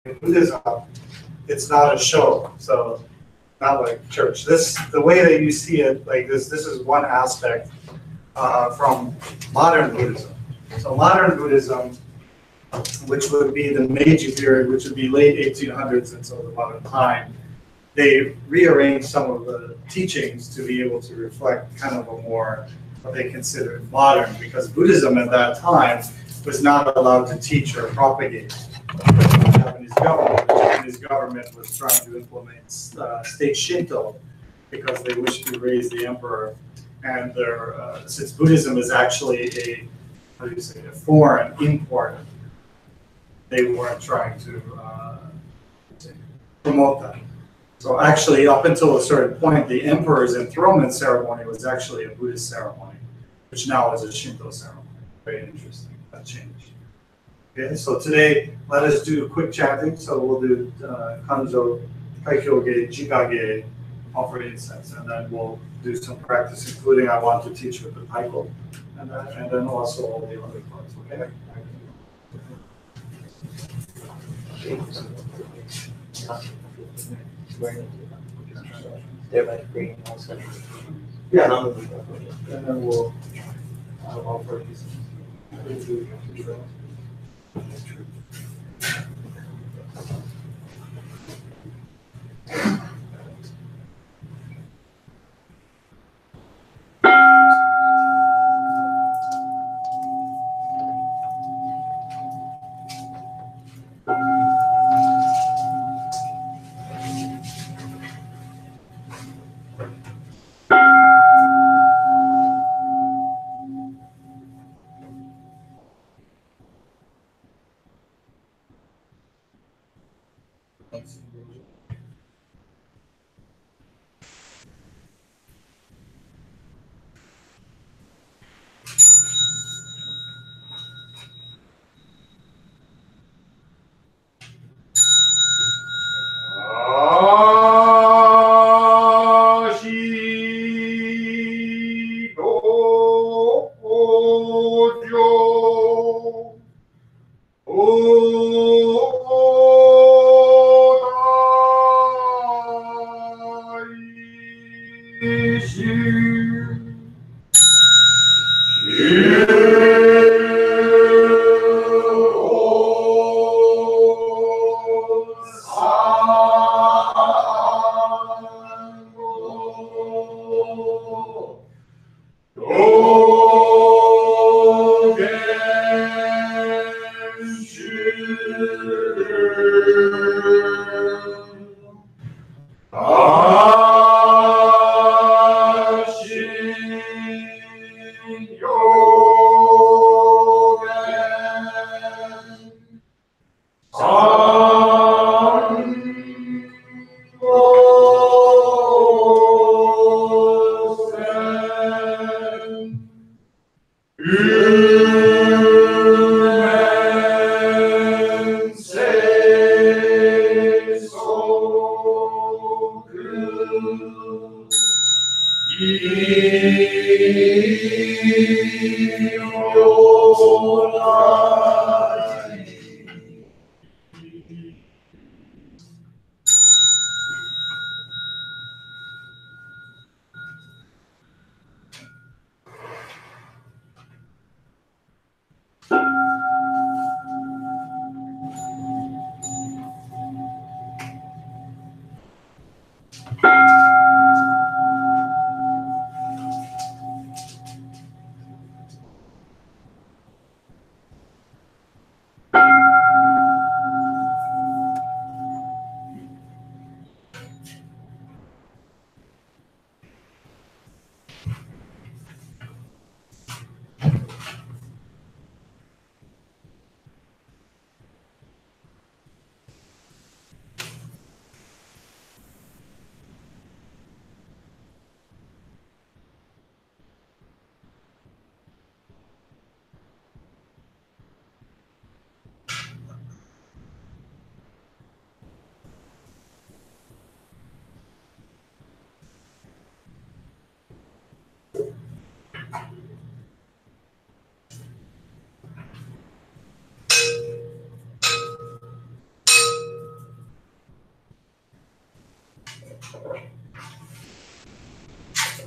In Buddhism, it's not a show, so not like church. The way that you see it, like this is one aspect from modern Buddhism. So modern Buddhism, which would be the Meiji period, which would be late 1800s until the modern time, they rearranged some of the teachings to be able to reflect kind of a more, what they considered modern, because Buddhism at that time was not allowed to teach or propagate. The Japanese government was trying to implement state Shinto because they wished to raise the emperor. And since Buddhism is actually a foreign import, they weren't trying to promote that. So actually, up until a certain point, the emperor's enthronement ceremony was actually a Buddhist ceremony, which now is a Shinto ceremony. Very interesting, that changed. Okay, so today, let us do quick chanting. So we'll do Kanjo, Kaikyoge, Jikage, offer incense, and then we'll do some practice, including I want to teach with the taiko, and then also all the other parts, okay? Yeah, and then we'll offer incense.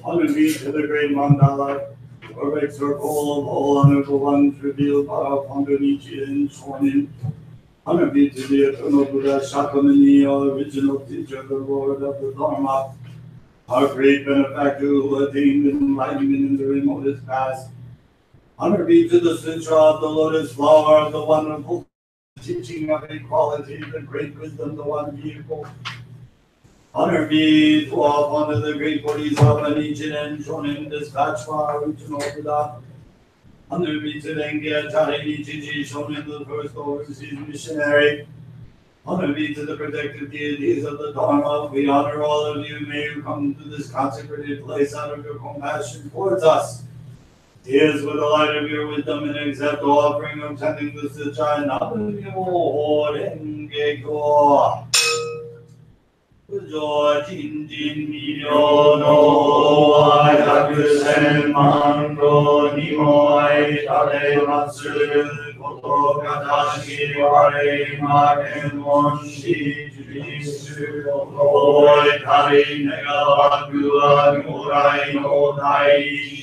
Honor be to the great mandala, perfect circle of all honorable ones revealed by our founder Nichiren Shonin. Honor be to the eternal Buddha Shakyamuni, our original teacher, the Lord of the Dharma, our great benefactor who attained enlightenment in the remotest past. Honor be to the Sutra of the Lotus Flower, the wonderful teaching of equality, the great wisdom, the one vehicle. Honor be to all under the great Bodhisattva Nichiren Shonin, dispatched by our original Buddha. Honor be to Dengye Chari Nichiji Shonin, the first overseas missionary. Honor be to the protective deities of the Dharma. We honor all of you. May you come to this consecrated place out of your compassion towards us. Tears with the light of your wisdom and accept the offering of tending the Sutra. Nam-myoho Renge Kyo. Kujo Jin Myo no Ayakusen Mango Nimoi Tade Matsu Koto Katashi Ware Maken Monshi Jisu Oi Kari Negawaku Anurai no Dai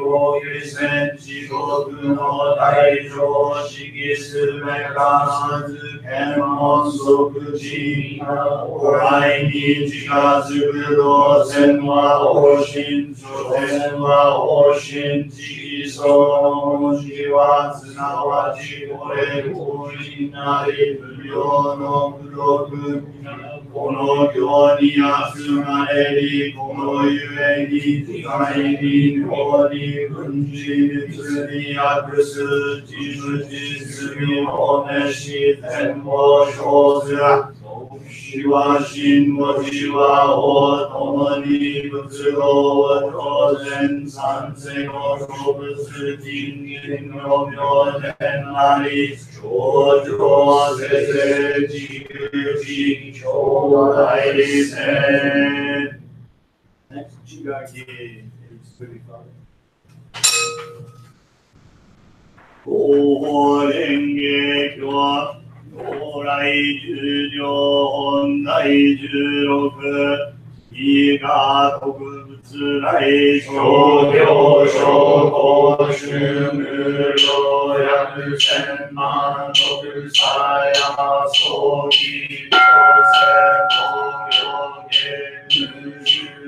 O Krisen Chigoku no Daijo Shigisu Mekazu Kenmon Sokuji Orai Ni Chikazu Do Senwa Oshin Senwa Oshin Chigiso Monjiwa Tsunawachi Ore Urinari Yono Kuroku Kono Kyo ni Atsumare Kono Yue ni Tikai ni Nori Kunji Mitsuri Akusu Jishu Jisumi Oneshi Tenmo Shozu Shiwa Shin Shiwa O Tomani Butsugo Otozen Sanse no Shobusu Jingin no Myo Tenari Shojo Sese Jikuji Shodai Sen. Next, Chigaki, page 35. Renge Kyo Norai Jujo Ondai Juroku Iga Tokubutsurai Shogyo Shoko Shumuro Yakusen Man Tokusaya Soki Tose Kogyo Gen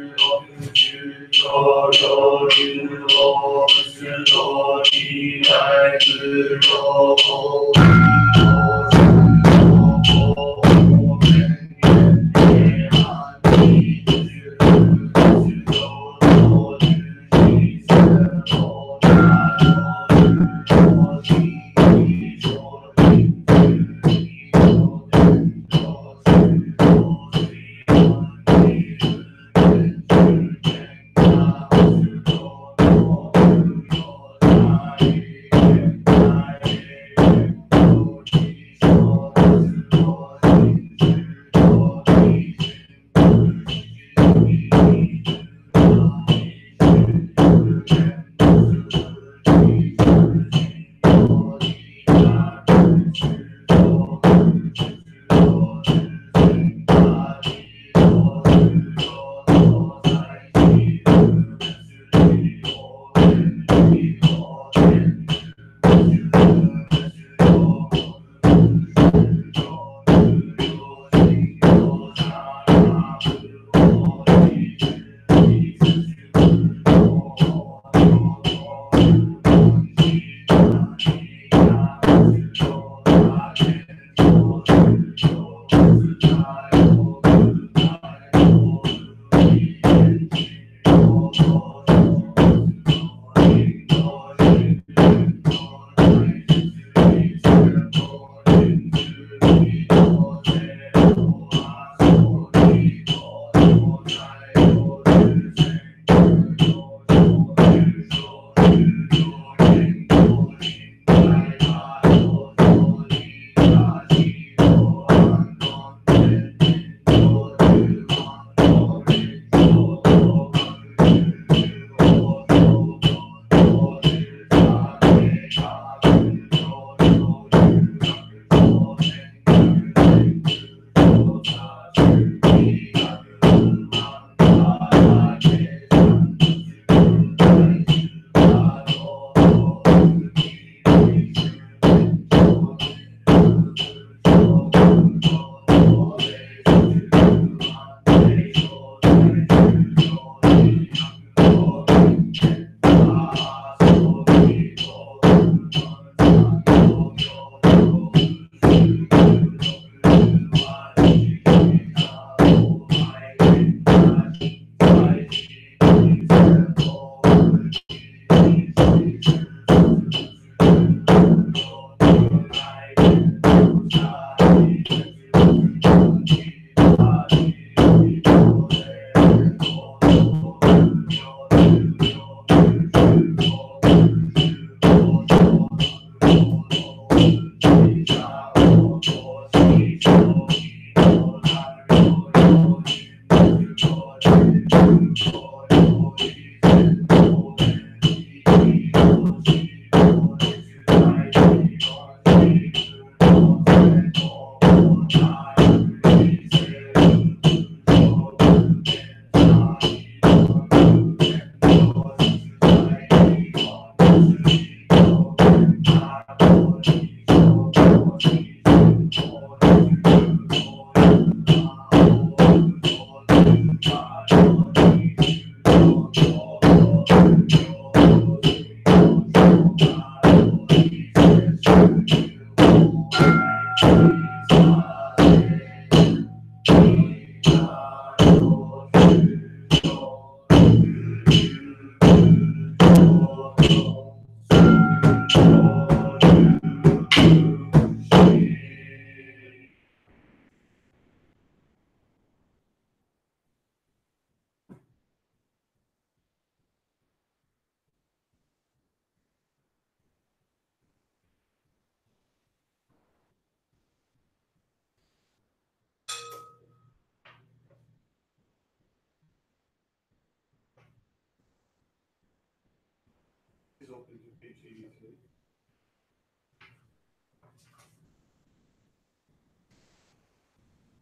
open to page 83.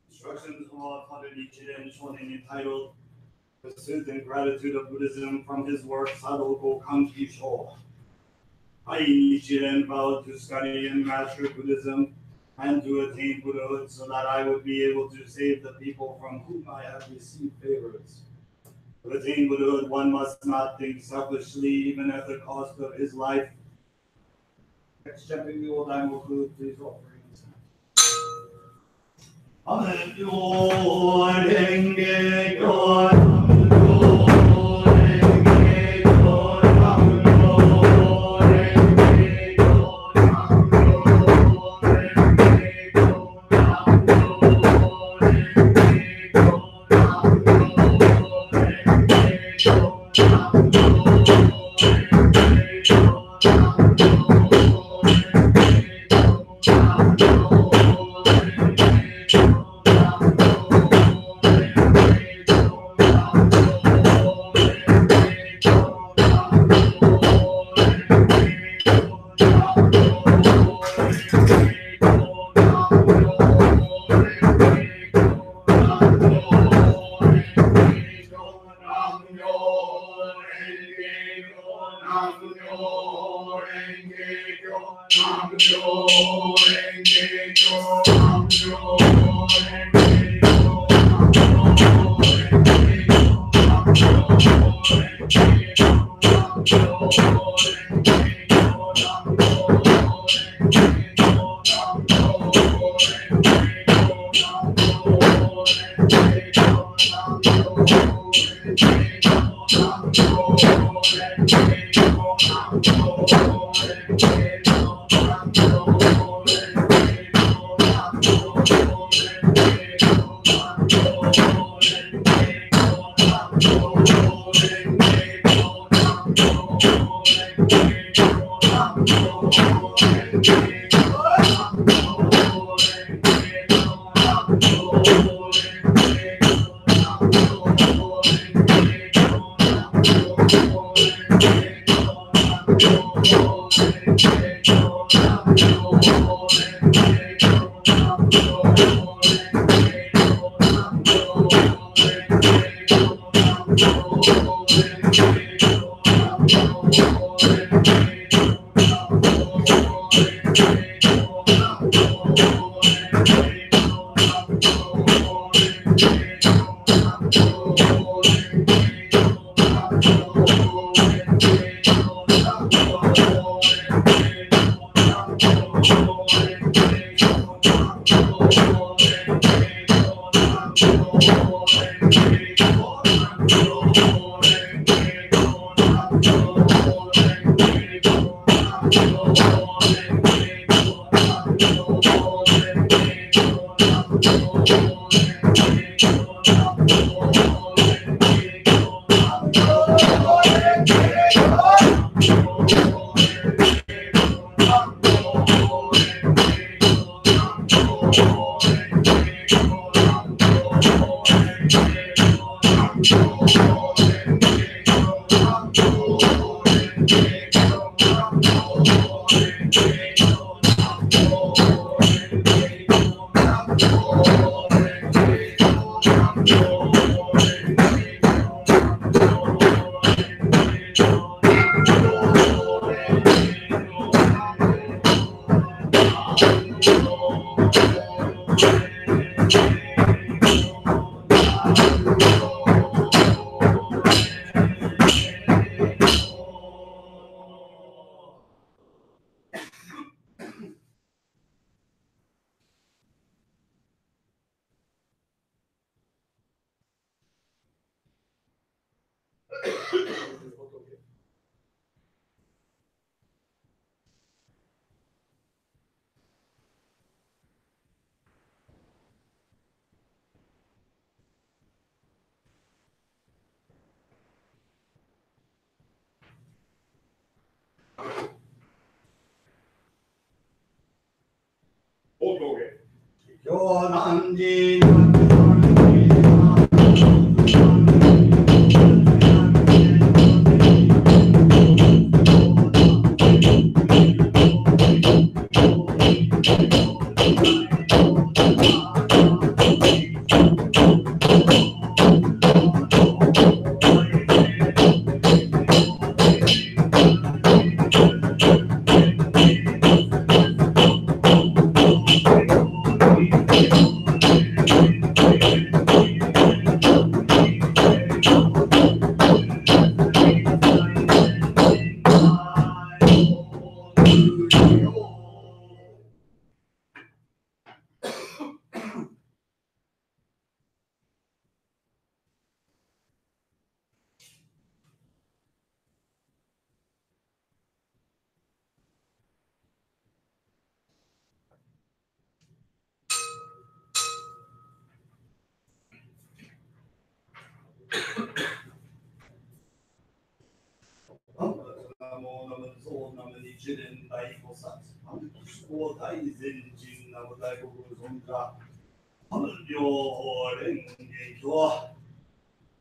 Instructions of Father Nichiren Shonin entitled Pursuit and Gratitude of Buddhism from his work Sadogo Kanki Sho. I, Nichiren, vowed to study and master Buddhism and to attain Buddhahood so that I would be able to save the people from whom I have received favors. To attain Buddhahood, one must not think selfishly, even at the cost of his life. Next chapter, the old Daimoku, please offerings. Amyo Renge Kyo, Amyo Renge Kyo, Amyo Renge Kyo, Amyo Renge Kyo, Amyo Renge Kyo,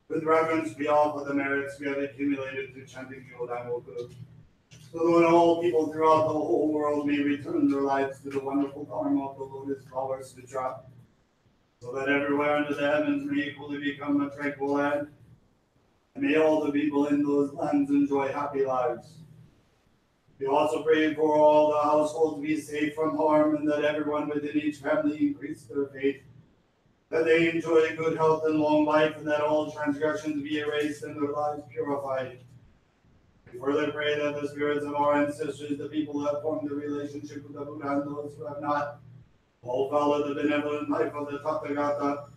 With reverence, we offer the merits we have accumulated through chanting Yodaimoku, so that when all people throughout the whole world may return their lives to the wonderful Dharma of the Lotus Flower Sutra, so that everywhere under the heavens may equally become a tranquil land, and may all the people in those lands enjoy happy lives. We also pray for all the households to be safe from harm, and that everyone within each family increase their faith, that they enjoy good health and long life, and that all transgressions be erased and their lives purified. We further pray that the spirits of our ancestors, the people who have formed a relationship with the Buddha, and those who have not, all follow the benevolent life of the Tathagata,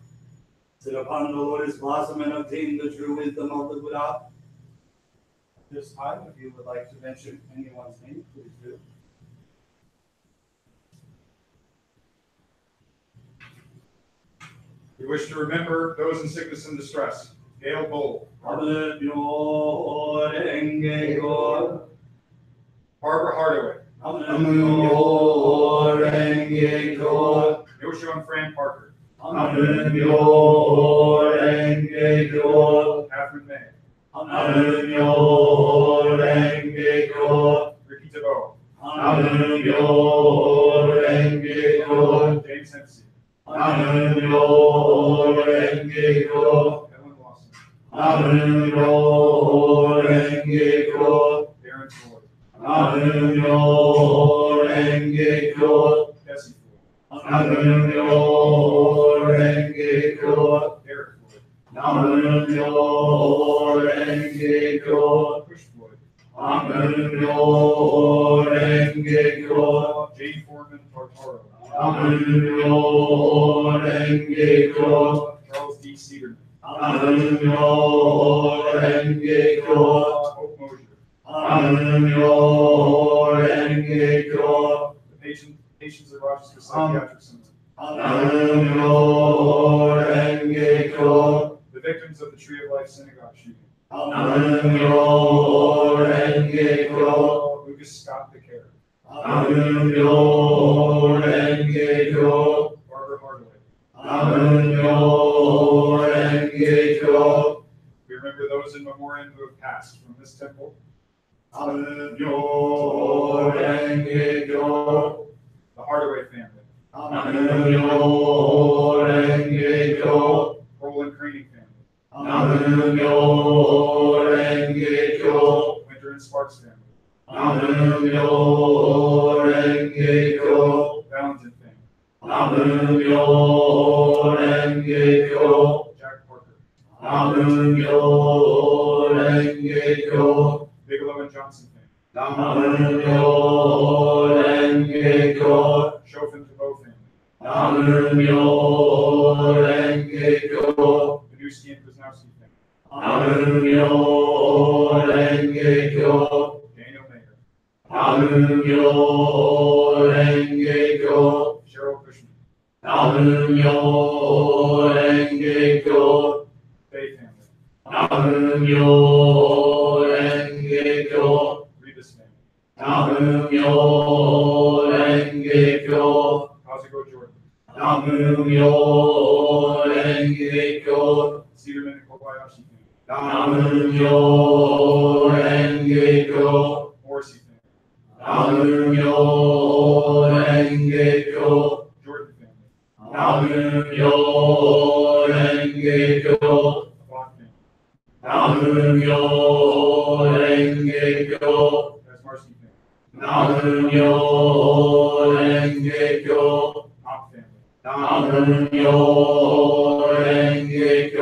sit upon the lotus blossom and obtain the true wisdom of the Buddha. At this time, if you would like to mention anyone's name, please do. We wish to remember those in sickness and distress. Gail Bull. Barbara Hardaway. Yoshua and Fran Parker. Catherine May. Ricky Tebow. James Hempsey. Evelyn Lawson. Darren Ford. Bessie Ford. Eric Floyd. Push Floyd. Jane Foreman Tartaro. Charles D. Cedarman. Hope Mosier. The patients of Rochester Psychiatric Center. The victims of the Tree of Life Synagogue shooting. Lucas Scott DeCare. Barbara Hardaway. We remember those in memoriam who have passed from this temple. The Hardaway family. Roland Craning family. Winter and Sparks family. Valentin family. Jack Parker. Bigelow and Johnson family. Chauvin Tebow family. Panuski and Wisnowski family. Daniel Mayer. Cheryl Cushman. Faye family. Rebus family. Kazuko Jordan. Cedarman and Kobayashi family. Morrissey family. Jordan family. 남음요 랭게교 남음요 랭게교 That's Marcy family. 남음요 랭게교 Pop family. 남음요 랭게교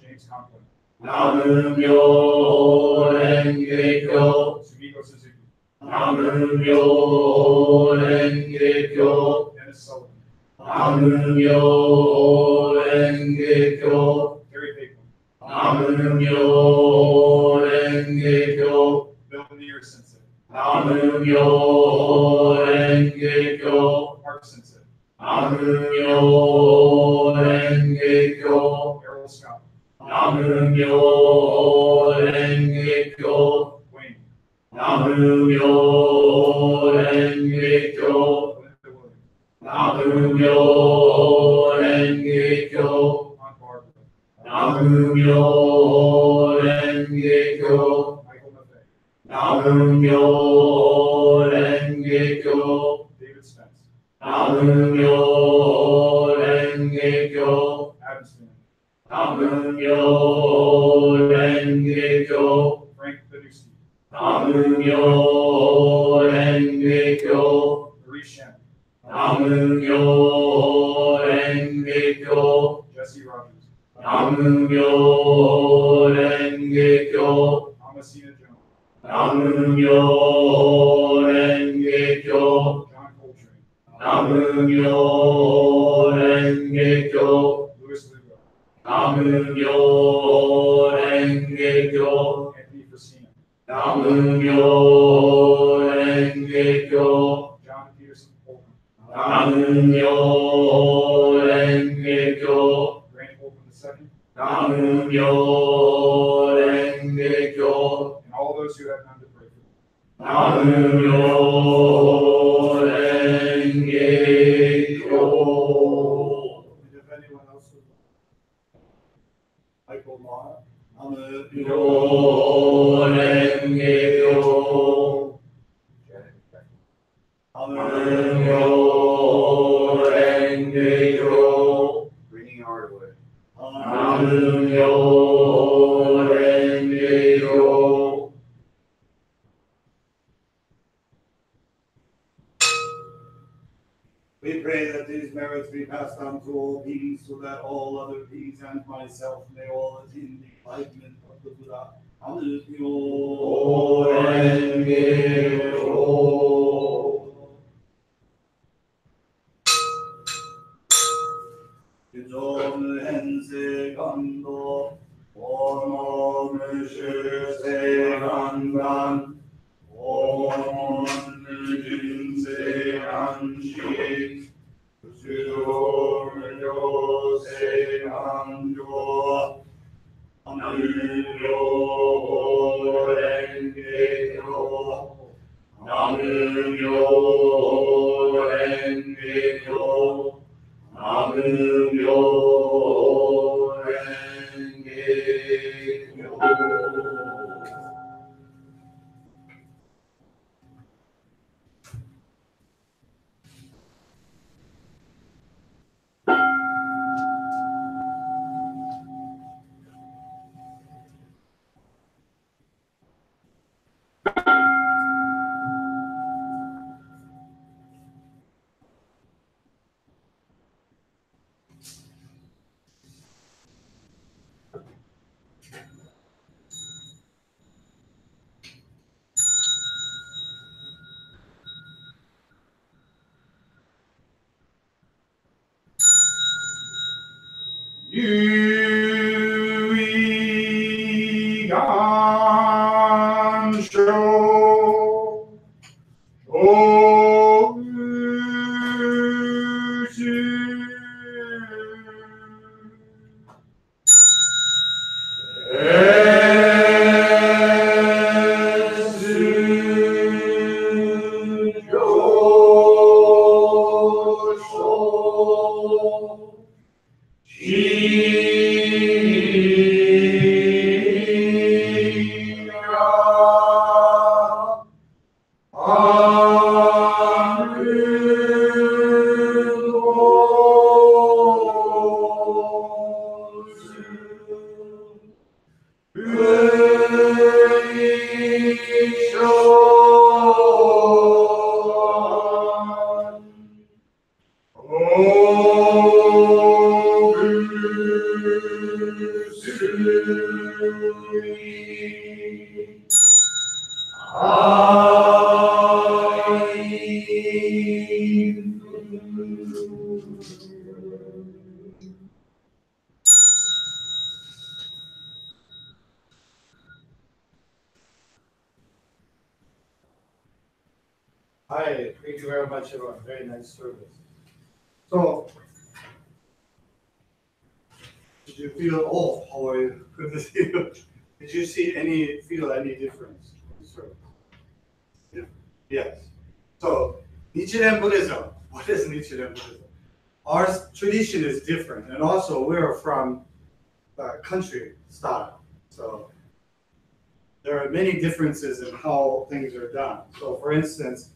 James Conklin. 남음요 랭게교 Sugiko Suzuki. 남음요 랭게교 Dennis Sullivan. 남음요 랭게교 Terry Bateman. 남음요 랭게교 Bill Neer Sensei. 남음요 랭게교 Mark Sensei. 남음요 랭게교 Errol Scott. 남음요 랭게교 Wayne. 남음요 랭게교 Linda Williams. 남음요 랭게교 Aunt Barbara. 남음요 랭게교 Michael Maffei. 남음요 랭게교 David Spence. 남음요 랭게교 Adams family. 남음요 랭게교 Frank Benuski. 남음요 랭게교 Marie Shen. 남음요 랭게교 Jesse Rogers. 남음요 랭게교 Thomasina Jones. 남음요 랭게교 John Coltrane. 남음요 랭게교 Louis Lugo. 남음요 랭게교 Anthony Frisina. 남음요 랭게교 John Peterson Holcomb. 남음요 랭게교 Grant Holcomb II. 남음요 랭게교 And all those who have none to pray for. 남음요 랭게교. And if anyone else would. Michael Marr. 요 랭게교 남음요 랭게교 Bringing hardwood. 남음요 랭게교 We pray that these merits be passed on to all beings, so that all other beings and myself may all attain the enlightenment of the Buddha. 남음요 랭게교. 유존을 hen세간도 원어를 실세간간 원어를 인세간시 주조를 요세간조 남음요 랭게교 남음요 랭게교 남음요 랭게교. 유이간쇼 아멘. Hi, thank you very much, everyone. Very nice service. So, did you feel, oh, how are you? Good to see you. Did you feel any difference in service? Yeah. Yes. So, Nichiren Buddhism. What is Nichiren Buddhism? Our tradition is different, and also we're from country style. So, there are many differences in how things are done. So, for instance,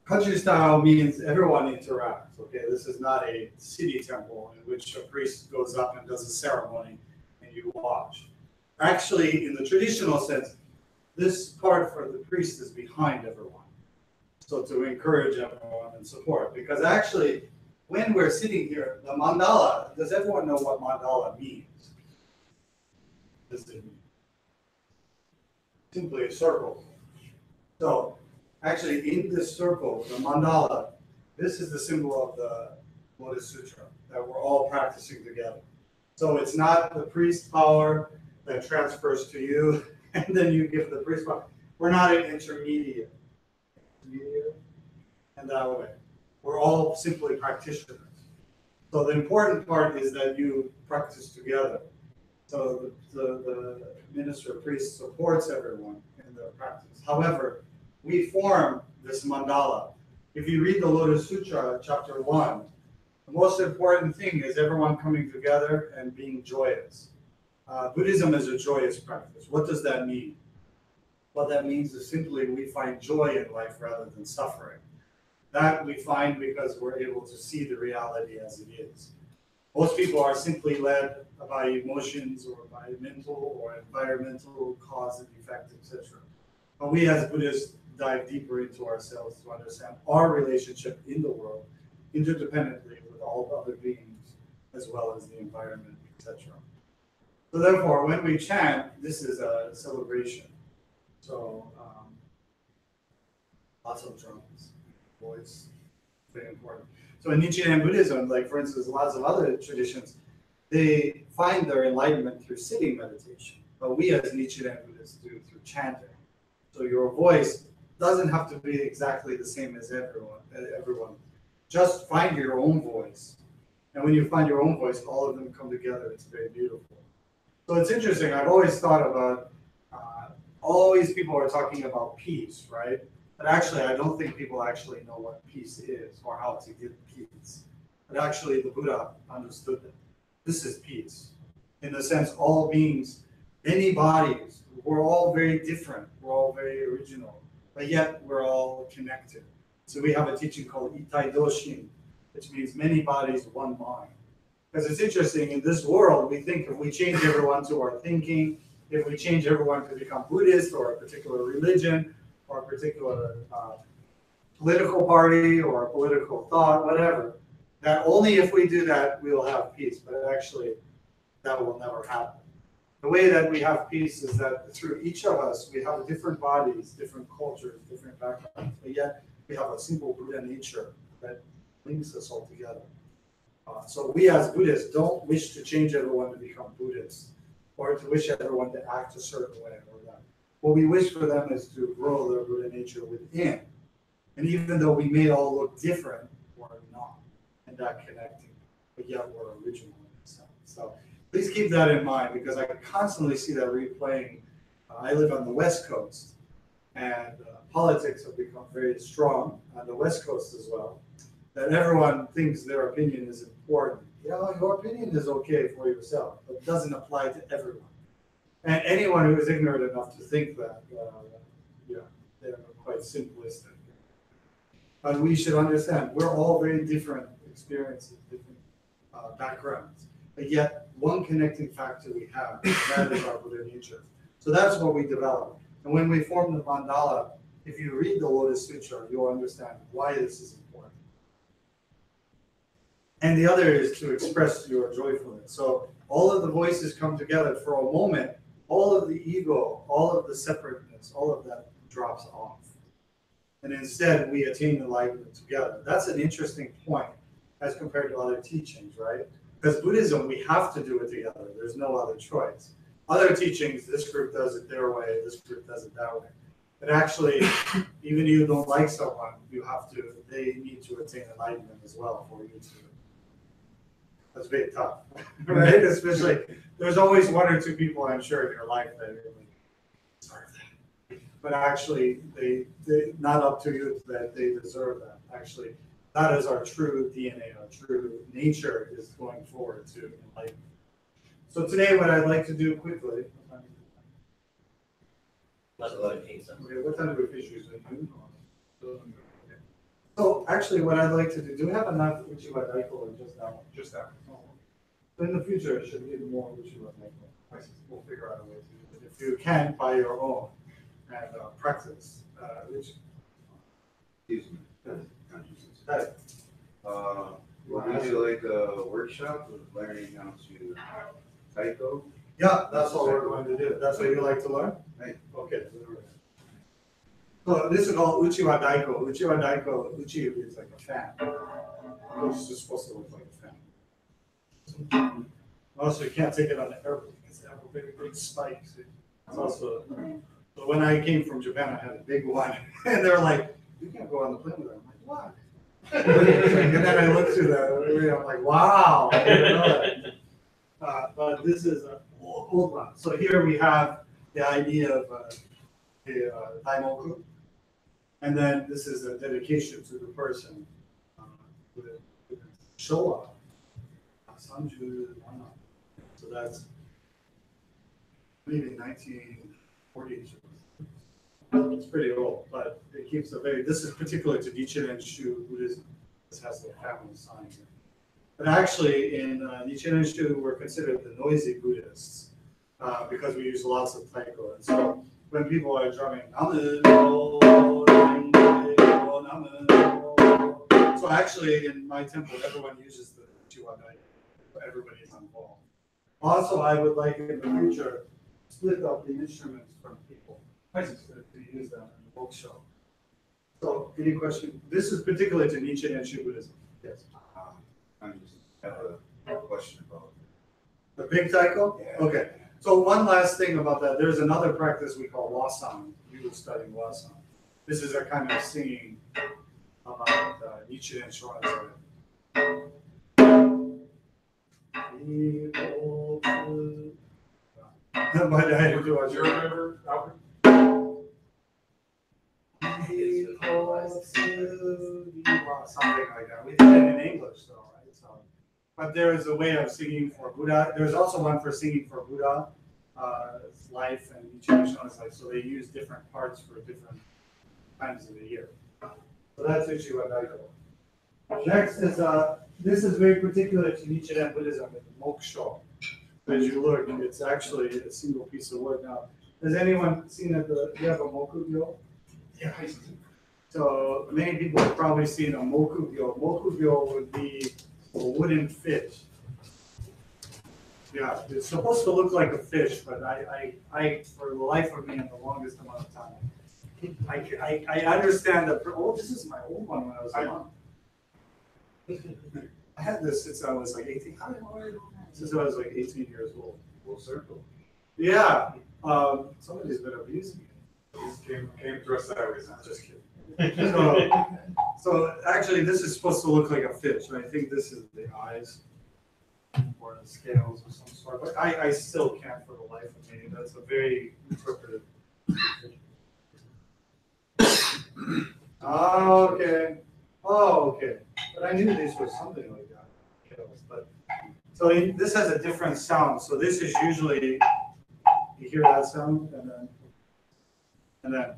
country style means everyone interacts, okay? This is not a city temple in which a priest goes up and does a ceremony and you watch. Actually, in the traditional sense, this part for the priest is behind everyone. So to encourage everyone and support, because actually, when we're sitting here, the mandala, does everyone know what mandala means? Does it mean? Simply a circle. So, actually, in this circle, the mandala, this is the symbol of the Lotus Sutra that we're all practicing together. So it's not the priest power that transfers to you, and then you give the priest power. We're not an intermediate. And that way. We're all simply practitioners. So the important part is that you practice together. So the minister priest supports everyone in their practice. However, we form this mandala. If you read the Lotus Sutra, chapter 1, the most important thing is everyone coming together and being joyous. Buddhism is a joyous practice. What does that mean? What that means is simply we find joy in life rather than suffering. That we find because we're able to see the reality as it is. Most people are simply led by emotions or by mental or environmental cause and effect, etc. But we as Buddhists dive deeper into ourselves to understand our relationship in the world, interdependently with all other beings, as well as the environment, etc. So therefore, when we chant, this is a celebration. So lots of drums, voice, very important. So in Nichiren Buddhism, like for instance, lots of other traditions, they find their enlightenment through sitting meditation. But we as Nichiren Buddhists do through chanting. So your voice doesn't have to be exactly the same as everyone. Just find your own voice. And when you find your own voice, all of them come together. It's very beautiful. So it's interesting. I've always thought about, always people are talking about peace, right? But actually, I don't think people actually know what peace is or how to get peace. But actually, the Buddha understood that. This is peace. In the sense, all beings, many bodies, we're all very different. We're all very original. But yet, we're all connected. So we have a teaching called Itai Doshin, which means many bodies, one mind. Because it's interesting, in this world, we think if we change everyone to our thinking, if we change everyone to become Buddhist or a particular religion, or a particular political party or a political thought, whatever, that only if we do that, we will have peace. But actually, that will never happen. The way that we have peace is that through each of us, we have different bodies, different cultures, different backgrounds, but yet we have a simple Buddha nature that links us all together. So we as Buddhists don't wish to change everyone to become Buddhists or to wish everyone to act a certain way or that. What we wish for them is to grow their Buddha nature within. And even though we may all look different, we're not. And that connecting. But yet we're original in a sense. So please keep that in mind because I constantly see that replaying. I live on the West Coast. And politics have become very strong on the West Coast as well. That everyone thinks their opinion is important. Yeah, your opinion is okay for yourself, but it doesn't apply to everyone. And anyone who is ignorant enough to think that, they're quite simplistic. But we should understand, we're all very different experiences, different backgrounds. But yet, one connecting factor we have, that is our Buddha nature. So that's what we develop. And when we form the mandala, if you read the Lotus Sutra, you'll understand why this is important. And the other is to express your joyfulness. So all of the voices come together for a moment. All of the ego, all of the separateness, all of that drops off. And instead, we attain enlightenment together. That's an interesting point as compared to other teachings, right? Because Buddhism, we have to do it together. There's no other choice. Other teachings, this group does it their way, this group does it that way. But actually, even if you don't like someone, they need to attain enlightenment as well for you to. That's very tough, right? Especially, there's always one or two people, I'm sure, in your life that you're like, deserve that. But actually, they not up to you that they deserve that. Actually, that is our true DNA, our true nature is going forward to enlightenment. So today, what I'd like to do quickly. Okay, what time do we finish? So actually, what I'd like to do we have enough Uchiwa Daiko or just that one? Just that. So in the future, it should be more Uchiwa Daiko. We'll figure out a way to do it. If you can, buy your own and practice, which. Excuse me. That, Would you do like a workshop of learning how to Taiko? yeah, that's what we're going to do. That's what you like to learn? Right. Okay. So this is called Uchiwa Daiko. Uchiwa Daiko, Uchi is like a fan. It's just supposed to look like a fan. Also, you can't take it on the airplane because they have a very big spike. It's also, so when I came from Japan, I had a big one. And they're like, you can't go on the plane with that. I'm like, what? And then I looked through the, I'm like, wow. I didn't know that. But this is an old one. So here we have the idea of the Daimoku. And then this is a dedication to the person with Showa. So that's maybe 1940s. It's pretty old, but it keeps a very, this is particular to Nichiren Shu Buddhism. This has the family sign here. But actually in Nichiren Shu, we're considered the noisy Buddhists because we use lots of taiko. And so when people are drumming, so actually in my temple, everyone uses the Uchiwa Daiko. Everybody's involved. Also, I would like in the future split up the instruments from people. To use them in the workshop. So, any question? This is particular to Nichiren Shu Buddhism. Yes. I just have a question about The big taiko? Yeah. Okay. So one last thing about that, there's another practice we call wasan. You were studying wasan. This is a kind of singing about Nichiren Shorinzai. But I had to do Do you remember, Albert? Something like that. We did it in English though, right? So, but there is a way of singing for Buddha. There's also one for singing for Buddha, life and Nichiren Shorinzai. So they use different parts for different times of the year. So that's Uchiwa Daiko. Next is this is very particular to Nichiren Buddhism, moksho. As you look, it's actually a single piece of wood. Now, has anyone seen it? You have a mokugyo? Yeah. So many people have probably seen a mokugyo. Mokugyo would be a wooden fish. Yeah, it's supposed to look like a fish, but I for the life of me, in the longest amount of time, I understand that. Oh, this is my old one when I was young. I had this since I was like 18. Since I was like 18 years old. full circle. Yeah, somebody's been abusing it. Just came dressed sideways. Just kidding. So actually, this is supposed to look like a fish, and I think this is the eyes or the scales of some sort. But I still can't for the life of me. That's a very interpretive. Oh, okay. Oh, okay. But I knew this was something like that. But so this has a different sound. So this is usually you hear that sound, and then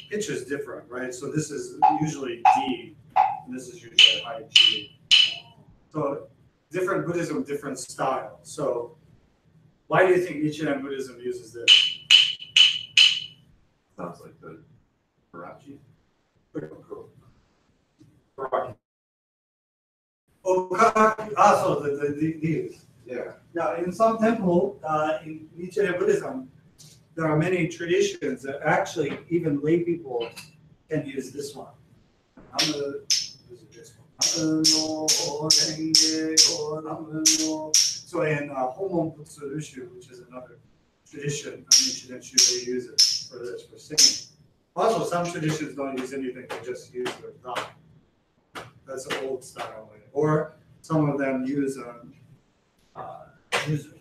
pitch is different, right? So this is usually D, and this is usually high G. So different Buddhism, different style. So why do you think Nichiren Buddhism uses this? Sounds like the Karachi. So these. Yeah. Now, in some temple, in Nichiren Buddhism, there are many traditions that actually even lay people can use this one. So in Homon Butsu Rushu, which is another tradition of Nichiren Shu, they use it for this, for singing. Also, some traditions don't use anything, they just use their thumb. That's an old style way. Or some of them use music.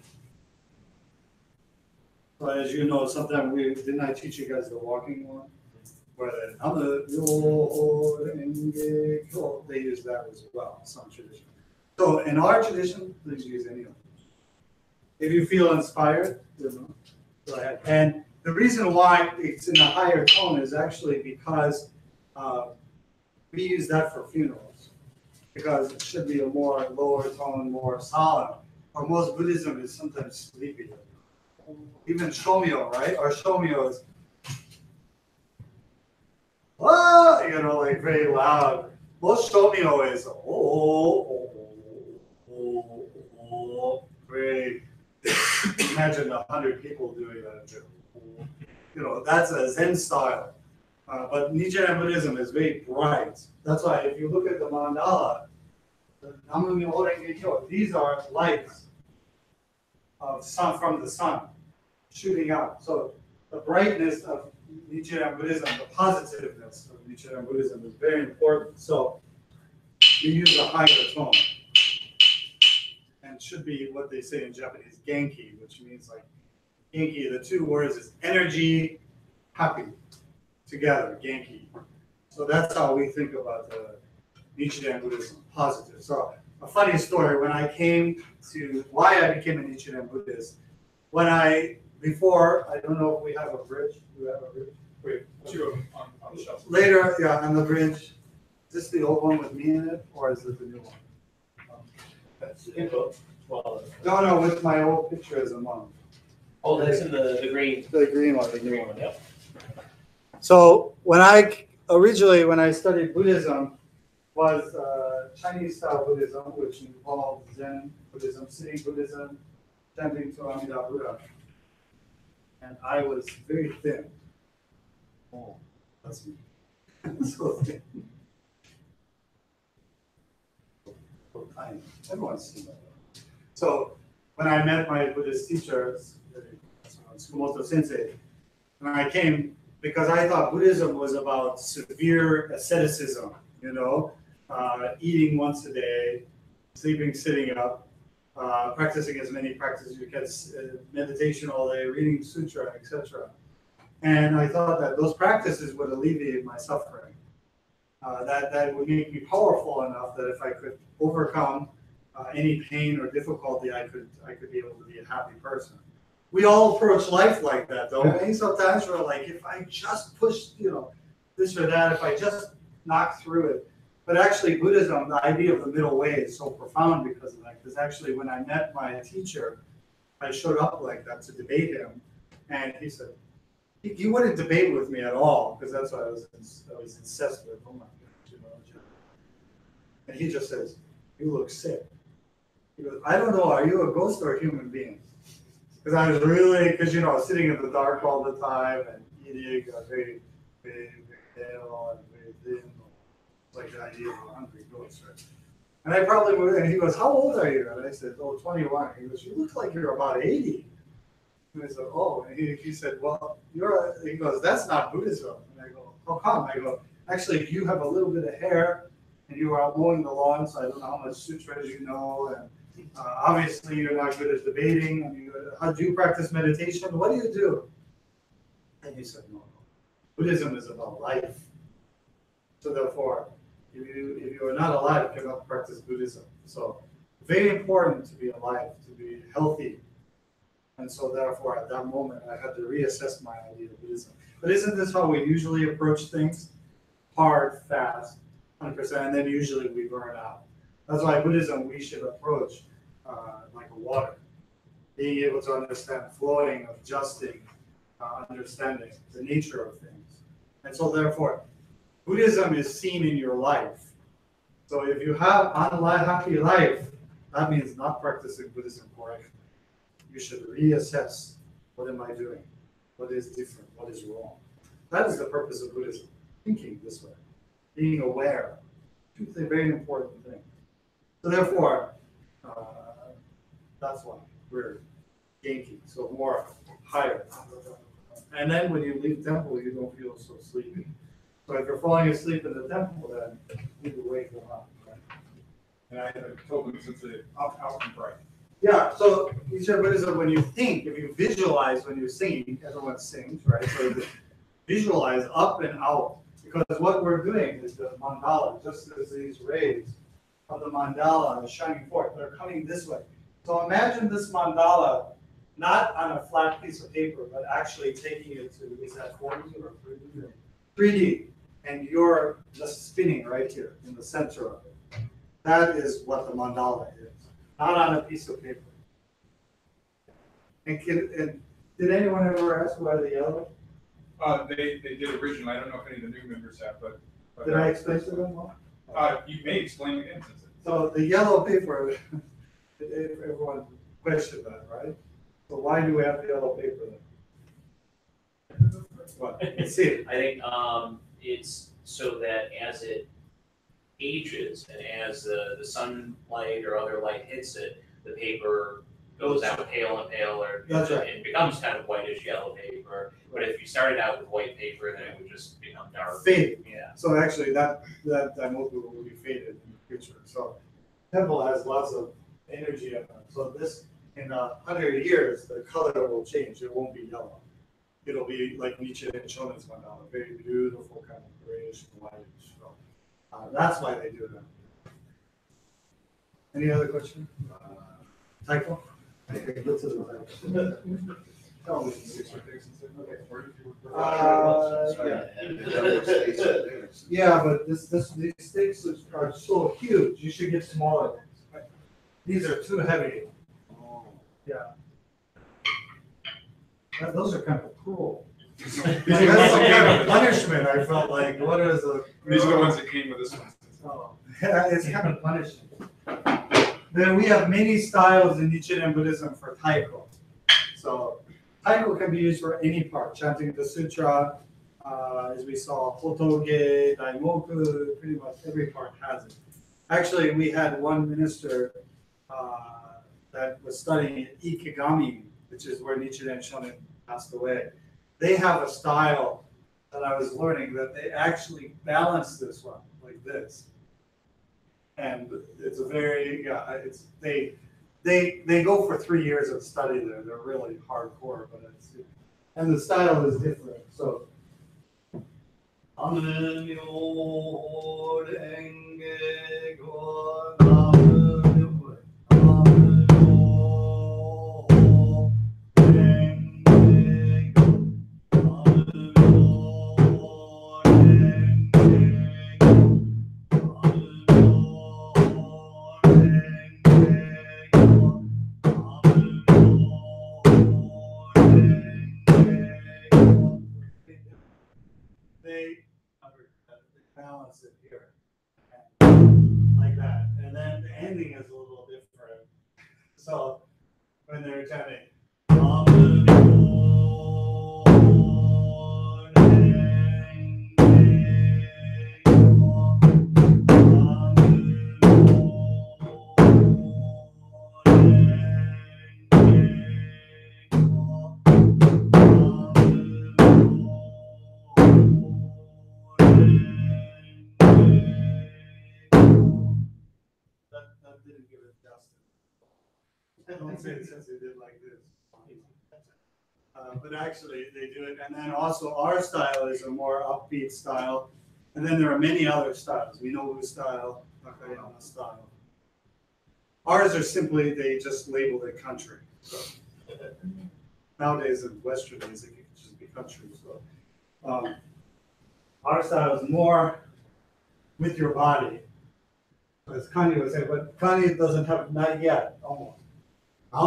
But as you know, sometimes didn't I teach you guys the walking one? Where they use that as well, some tradition. So in our tradition, please use any of them. If you feel inspired, go ahead. And the reason why it's in a higher tone is actually because we use that for funerals. Because it should be a more lower tone, more solemn. Or most Buddhism is sometimes sleepy. Even Shomyo, right? Or Shomyo is, like very loud. Most Shomyo is, very, imagine 100 people doing that. That's a Zen style. But Nichiren Buddhism is very bright. That's why if you look at the mandala, the Namu-myoho Renge-kyo, these are lights of sun from the sun shooting out. So the brightness of Nichiren Buddhism, the positiveness of Nichiren Buddhism is very important. So we use a higher tone. And should be what they say in Japanese, Genki, which means like Genki, the two words is energy, happy, together, Genki. So that's how we think about the Nichiren Buddhism, positive. So a funny story, when I came to, why I became a Nichiren Buddhist, before, I don't know if we have a bridge. Do we have a bridge? Wait, On the shelf. later, yeah, on the bridge. Is this the old one with me in it, or is it the new one? No, with my old picture as a monk. Oh, that's in the green. The green one. The green one, yep. So when I studied Buddhism, was Chinese style Buddhism, which involved Zen Buddhism, sitting Buddhism, chanting to Amida Buddha. And I was very thin. Oh, that's me. So thin. So tiny. Everyone's seen that. So when I met my Buddhist teacher, Tsukumoto Sensei, and I came because I thought Buddhism was about severe asceticism, eating once a day, sleeping, sitting up, practicing as many practices you can, meditation all day, reading sutra, etc. And I thought that those practices would alleviate my suffering. That would make me powerful enough that if I could overcome any pain or difficulty, I could be able to be a happy person. We all approach life like that, don't we? Sometimes we're like, if I just push, this or that, if I just knock through it. But actually, Buddhism, the idea of the middle way is so profound because of that. Because actually, when I met my teacher, I showed up like that to debate him, and he said, he wouldn't debate with me at all because that's what I was incensed with. Oh my gosh, And he just says, "You look sick." He goes, "I don't know. Are you a ghost or a human being?" Because I was really, sitting in the dark all the time and eating very, very, very pale and very thin. Like the idea of a hungry ghost, right? And I probably moved, and he goes, "How old are you?" And I said, "Oh, 21. He goes, "You look like you're about 80. And I said, "Oh," and he said, "Well, he goes, "That's not Buddhism." And I go, "How come?" I go, "Actually, you have a little bit of hair, and you are out mowing the lawn, so I don't know how much sutras you know, and obviously you're not good at debating. How do you practice meditation? What do you do?" And he said, "No. Buddhism is about life. So therefore, if you are not alive, you cannot practice Buddhism. So very important to be alive, to be healthy." And so therefore, at that moment, I had to reassess my idea of Buddhism. But isn't this how we usually approach things? Hard, fast, 100%, and then usually we burn out. That's why Buddhism we should approach like a water. Being able to understand flowing, adjusting, understanding the nature of things. And so therefore, Buddhism is seen in your life. So if you have an unhappy life, that means not practicing Buddhism correctly. You should reassess, what am I doing? What is different? What is wrong? That is the purpose of Buddhism, thinking this way, being aware. It's a very important thing. So therefore, that's why we're Genki. So more tired. And then when you leave temple, you don't feel so sleepy. So if you're falling asleep in the temple, then you wake them up. Right? And I told them since they out and pray. Yeah, so Nichiren Buddhism, when you think, if you visualize when you sing, everyone sings, right? So visualize up and out. Because what we're doing is the mandala, just as these rays of the mandala are shining forth, they're coming this way. So imagine this mandala not on a flat piece of paper, but actually taking it to, is that 4D or 3D? 3D, and you're just spinning right here in the center of it. That is what the mandala is, not on a piece of paper. And did anyone ever ask why the yellow? They did originally. I don't know if any of the new members have, but Did I explain to them all? You may explain again since it. So the yellow paper, everyone questioned that, right? So why do we have the yellow paper then? What? Let's see it. I think it's so that as it ages and as the sunlight or other light hits it, the paper goes out pale and paler. That's right. And becomes kind of whitish yellow paper. But if you started out with white paper, then it would just become dark. Faded. Yeah. So actually that daimoku will be faded in the future. So temple has lots of energy in it. So this, in 100 years, the color will change. It won't be yellow. It'll be like Nichiren Shonen's mandala, very beautiful kind of grayish and whitish. So that's why they do that. Any other question? Tycho? Okay, let's do the tycho. Tell me. Yeah, but these sticks are so huge. You should get smaller ones. Right? These are too heavy. Yeah. Those are kind of cruel. That's some kind of punishment. I felt like, what is a? These are the ones that came with this one. Oh, yeah, it's kind of punishing. Then we have many styles in Nichiren Buddhism for taiko. So taiko can be used for any part, chanting the sutra, as we saw, hotoge, daimoku, pretty much every part has it. Actually, we had one minister that was studying at Ikegami, which is where Nichiren Shonin passed away. They have a style that I was learning that they actually balance this one like this. And it's a very, they go for 3 years of study there. They're really hardcore, but and the style is different. So, they balance it here, like that. And then the ending is a little different. So when they're chanting, that didn't give it justice. Don't say it since they did like this. But actually, they do it. And then also our style is a more upbeat style. And then there are many other styles. Minobu style, Nakayama style. Ours are simply, they just label it country. So nowadays in Western music, it can just be country. So our style is more with your body. As Kanye would say, but Kanye doesn't have, not yet, almost. We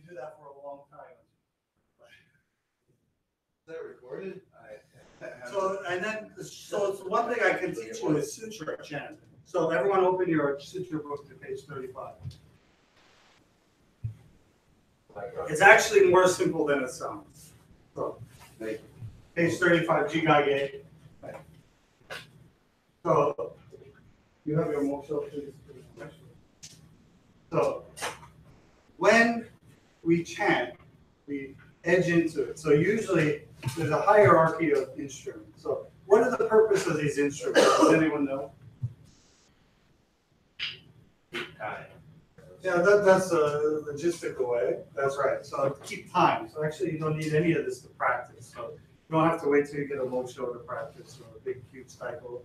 do that for a long time. Is that recorded? So, and then, so one thing I can teach you is sutra chanting. So everyone open your sutra book to page 35. It's actually more simple than it sounds. So, page 35, Jigage. So, you have your moksha, please. So, when we chant, we edge into it. So usually, there's a hierarchy of instruments. So, what are the purpose of these instruments? Does anyone know? Yeah, that's a logistical way. That's right. So to keep time. So actually, you don't need any of this to practice. So you don't have to wait till you get a moksha to practice or a big huge cycle.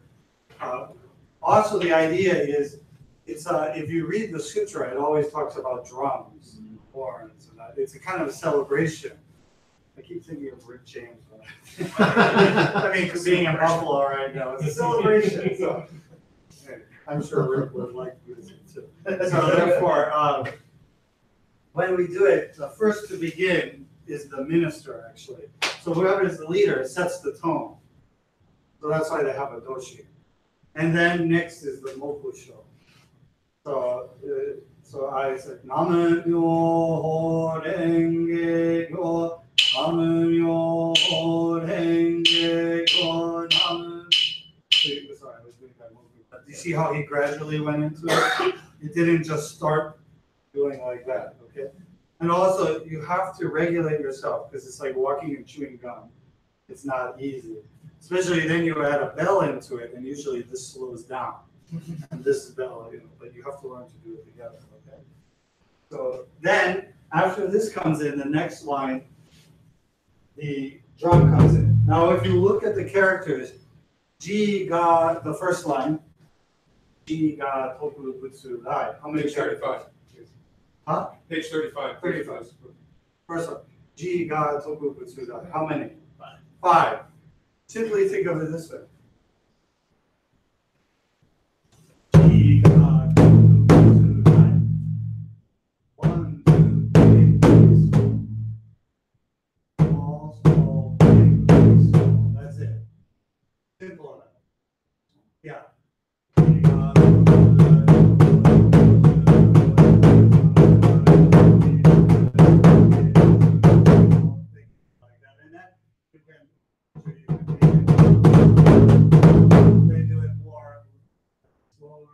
Also, the idea is, it's if you read the sutra, it always talks about drums, and horns, and it's a kind of a celebration. I keep thinking of Rick James. I mean, being in Buffalo right now, it's a celebration. So. I'm sure Rick would like Buddhism too. So therefore, when we do it, the first to begin is the minister, actually. So whoever is the leader sets the tone. So that's why they have a doshi. And then next is the mokusho. So I said, Namu Myoho Renge Kyo, Namu Myoho Renge Kyo, Namu. Sorry, I was doing that movie. But you see how he gradually went into it? He didn't just start doing like that, okay? And also, you have to regulate yourself because it's like walking and chewing gum. It's not easy. Especially then you add a bell into it, and usually this slows down. And this is bell, but you have to learn to do it together, okay? So then, after this comes in, the next line, the drum comes in. Now, if you look at the characters, Ji ga, the first line, Ji ga toku butsu dai. How many Page 35. characters? Huh? Page 35. 35. First one, Ji ga toku butsu dai. How many? 5. 5. Simply think of it this way. Ji ga toku butsu dai. 1, 2, 3, small, small, big, small. That's it. Simple enough. Yeah. They do it more slower.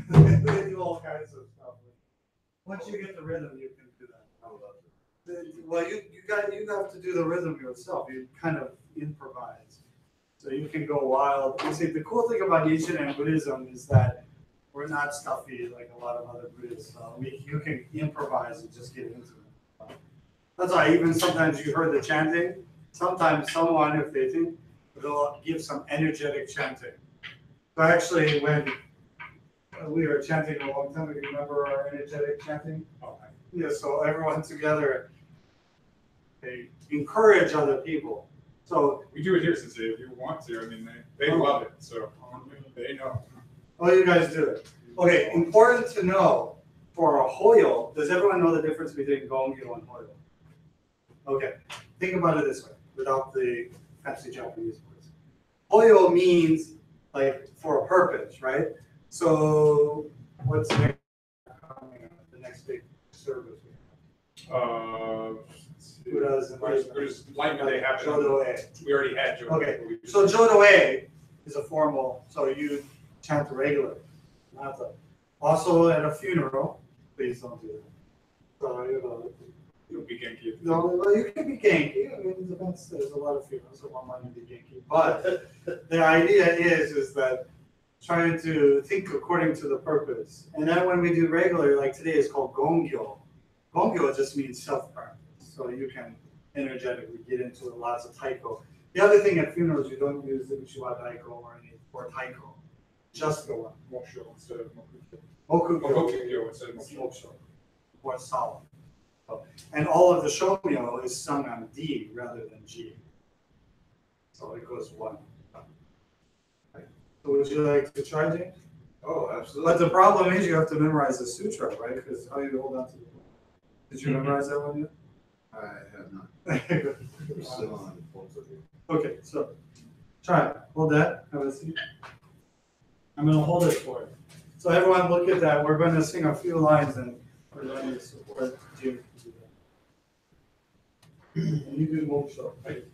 They do all kinds of stuff. Once you get the rhythm, you can do that. Well, you have to do the rhythm yourself. You kind of improvise. So you can go wild. You see, the cool thing about Nichiren Buddhism is that we're not stuffy like a lot of other Buddhists. You can improvise and just get into it. That's why even sometimes you heard the chanting. Sometimes someone, if they think, they'll give some energetic chanting. So actually, when we were chanting a long time ago, remember our energetic chanting? Oh, yeah, so everyone together, they encourage other people. So We do it here since if you want to. I mean, they love it, so they know. oh, you guys do it. Okay, important to know for a hoyo, does everyone know the difference between gongyo and hoyo? Okay, think about it this way, without the fancy Japanese words. Hoyo means like for a purpose, right? So what's next? The next big service we have? Buddha's There's like they have. Jodo-e. We already had Jodo. Okay, so Jodo-e is a formal, so you chant the regular, not the. Also at a funeral, please don't do that. So, You'll be genki. no, well, you can be genki. I mean, it depends. There's a lot of funerals, so one might be genki. But the idea is that trying to think according to the purpose. And then when we do regular, like today is called gongyo. Gongyo just means self-practice. So you can energetically get into it, lots of taiko. The other thing at funerals, you don't use the Uchiwa daiko or taiko. Just the one. Moksho instead of mokusho. Mokugyo Mokugyo instead of is moksho. moksho, or solemn. And all of the shomyo is sung on D rather than G. So it goes one. Right. So would you like to try, James? Oh, absolutely. But the problem is you have to memorize the sutra, right? Because how do you hold on to the book? Did you memorize that one yet? I have not. Good. We're still on the phones of you. Okay, so try it. Hold that. Have a seat. I'm going to hold it for you. So everyone look at that. We're going to sing a few lines and we're going to support Jim to do that. And you do moksha. Right?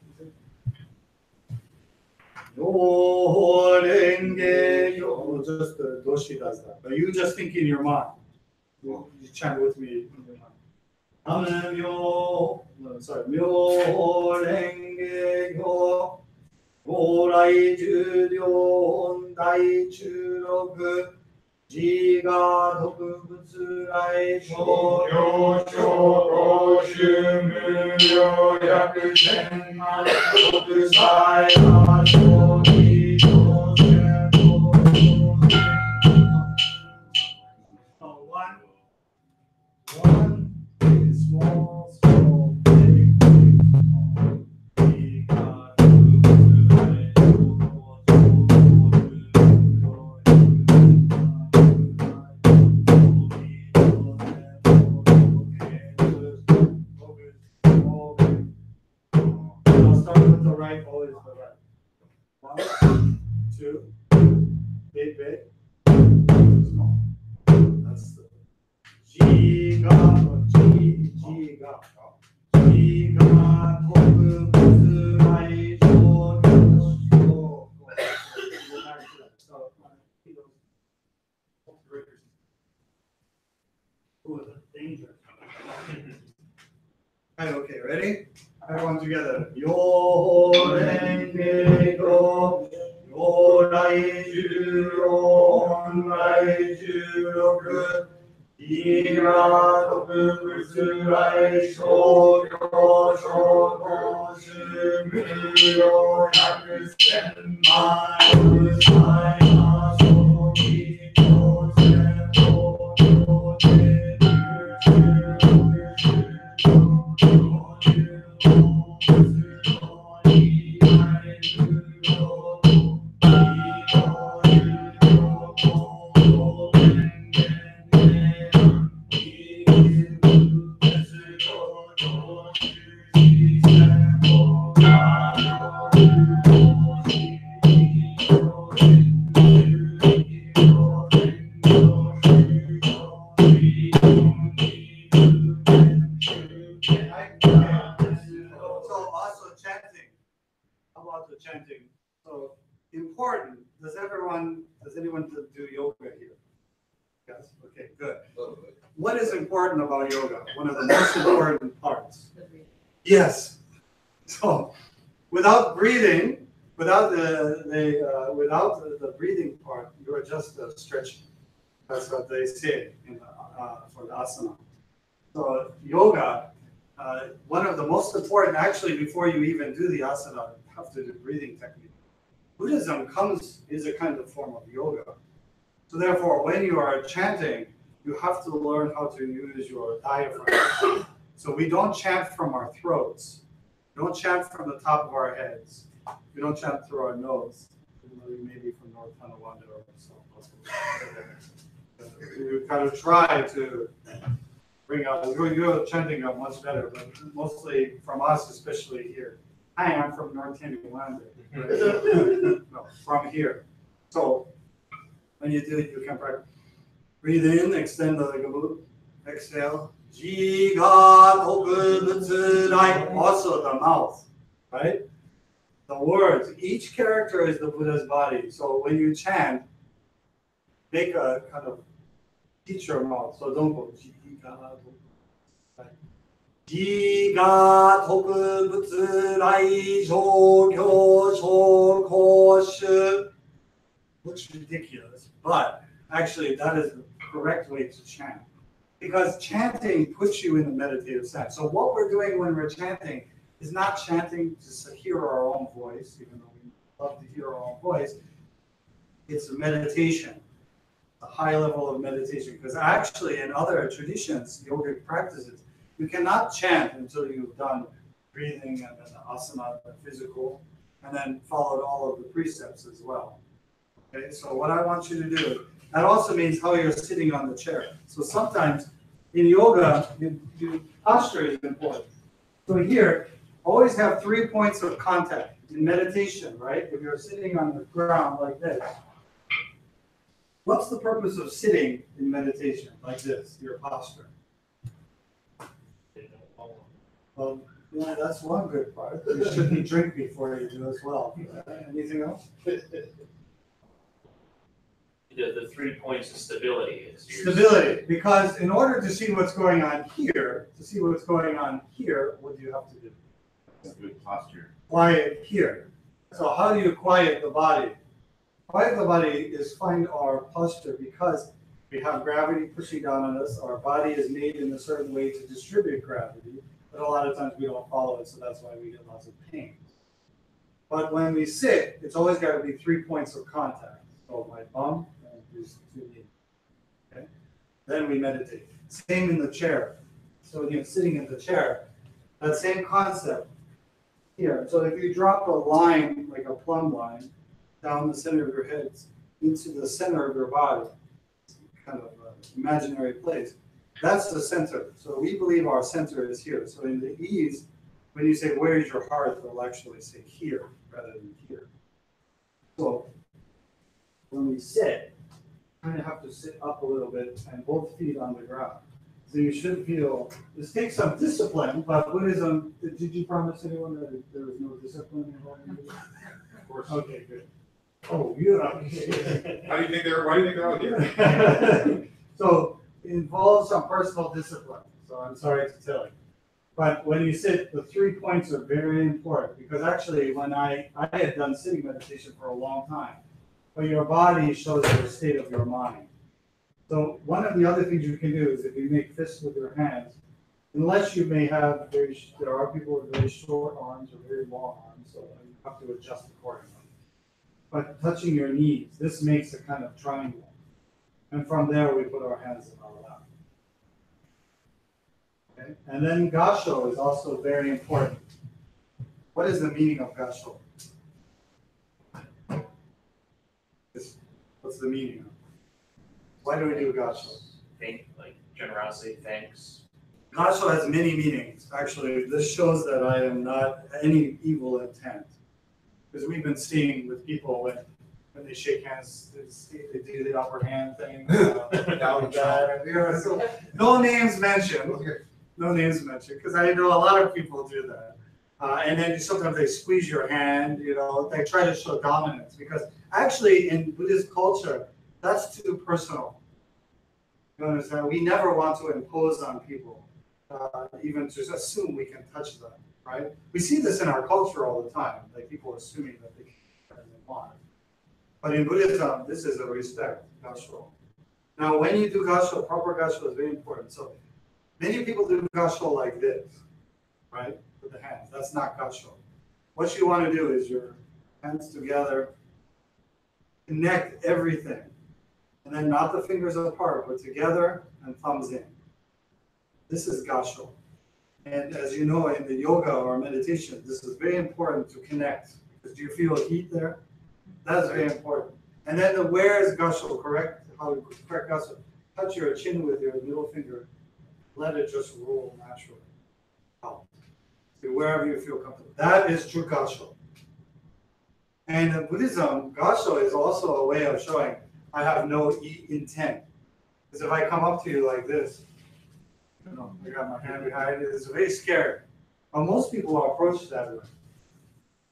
Yorenge yo. Just the doshi does that. But you just think in your mind. You chant with me in your mind. 나는 묘랭개교 오라이 주료 온다이 주로그 지가 독구부스라이 조교조로 슈무료 야크센만 독사이나 조기 조세도 One is small, small, big, big, small. I'll start with the right, always the right. 1, 2, big, big, small. That's the 지가 독구부스라이 조교 Ooh, the danger. Right, okay, ready? Everyone together. 요랭개교 요라이 주로 온라이 주로그 이라 독구부스라이 조교 조고 슈무료 야크센만 사이나 소기 조세도 So also chanting. How about the chanting? So important. Does anyone do yoga here? Yes. Okay. Good. What is important about yoga? One of the most important parts. Yes. So without breathing, without the breathing part, you are just stretching. That's what they say for the asana. So yoga. One of the most important, actually, before you even do the asana, you have to do breathing technique. Buddhism is a kind of form of yoga. So therefore, when you are chanting, you have to learn how to use your diaphragm. So we don't chant from our throats. We don't chant from the top of our heads. We don't chant through our nose. Maybe from North Tonawanda or so. We kind of try to bring out, you're chanting out much better, but mostly from us, especially here. Hi, I'm from North Tonawanda. No, from here. So when you do it, you can practice. Breathe in, extend the glute. Exhale. 지가 독구부스라이. Also the mouth, right? The words. Each character is the Buddha's body. So when you chant, make a kind of teach your mouth. So don't go 지가 독구부스라이 조교 조고슈. Looks ridiculous, but actually that is the correct way to chant. Because chanting puts you in a meditative sense. So what we're doing when we're chanting is not chanting to hear our own voice, even though we love to hear our own voice. It's a meditation, a high level of meditation. Because actually in other traditions, yogic practices, you cannot chant until you've done breathing and then the asana, the physical, and then followed all of the precepts as well. Okay, so what I want you to do, that also means how you're sitting on the chair. So sometimes in yoga, posture is important. So here, always have 3 points of contact in meditation, right? If you're sitting on the ground like this, what's the purpose of sitting in meditation like this, your posture? Well, yeah, that's one good part. You shouldn't drink before you do as well. Anything else? The 3 points of stability is your. Stability, because in order to see what's going on here, what do you have to do? Good posture. Quiet here. So how do you quiet the body? Quiet the body is find our posture, because we have gravity pushing down on us. Our body is made in a certain way to distribute gravity, but a lot of times we don't follow it, so that's why we get lots of pain. But when we sit, it's always got to be 3 points of contact. So my bum and these 2 knees. Okay? Then we meditate. Same in the chair. So when you're sitting in the chair, that same concept here. So if you drop a line, like a plumb line, down the center of your head into the center of your body, kind of imaginary place, that's the center. So we believe our center is here. So in the ease, when you say, where is your heart, they'll actually say here rather than here. So when we sit, you kind of have to sit up a little bit and both feet on the ground. So you should feel, this takes some discipline, but Buddhism, did you promise anyone that there was no discipline involved in Buddhism? Of course. Okay, good. Oh, you're Why do you think they're out here? So it involves some personal discipline, so I'm sorry to tell you. But when you sit, the 3 points are very important, because actually when I had done sitting meditation for a long time, but your body shows the state of your mind. So one of the other things you can do is if you make fists with your hands, unless you may have there are people with very short arms or very long arms, so you have to adjust accordingly. But touching your knees, this makes a kind of triangle. And from there, we put our hands in our lap. Okay? And then Gasho is also very important. What is the meaning of Gasho? What's the meaning of it? Why do we do Gasho? Think, like generosity, thanks. Gasho has many meanings. Actually, this shows that I am not any evil intent. Because we've been seeing with people when they shake hands, they do the upper hand thing. Down that. So, no names mentioned. No names mentioned, because I know a lot of people do that. And then sometimes they squeeze your hand, they try to show dominance. Because actually in Buddhist culture, that's too personal. You understand? We never want to impose on people, even to assume we can touch them, right? We see this in our culture all the time, like people assuming that they can want. But in Buddhism, this is a respect, Gasho. Now, when you do Gasho, proper Gasho is very important. So many people do Gasho like this, right? With the hands. That's not Gasho. What you want to do is your hands together, connect everything. And then not the fingers apart, but together and thumbs in. This is Gasho. And as you know, in the yoga or meditation, this is very important to connect. Because do you feel heat there? That's very important. And then where is Gasho, correct? How correct Gasho? Touch your chin with your middle finger. Let it just roll naturally out. So wherever you feel comfortable. That is true Gasho. And in Buddhism, Gasho is also a way of showing I have no intent. Because if I come up to you like this, I got my hand behind it, it's very scary. But most people are approached that way.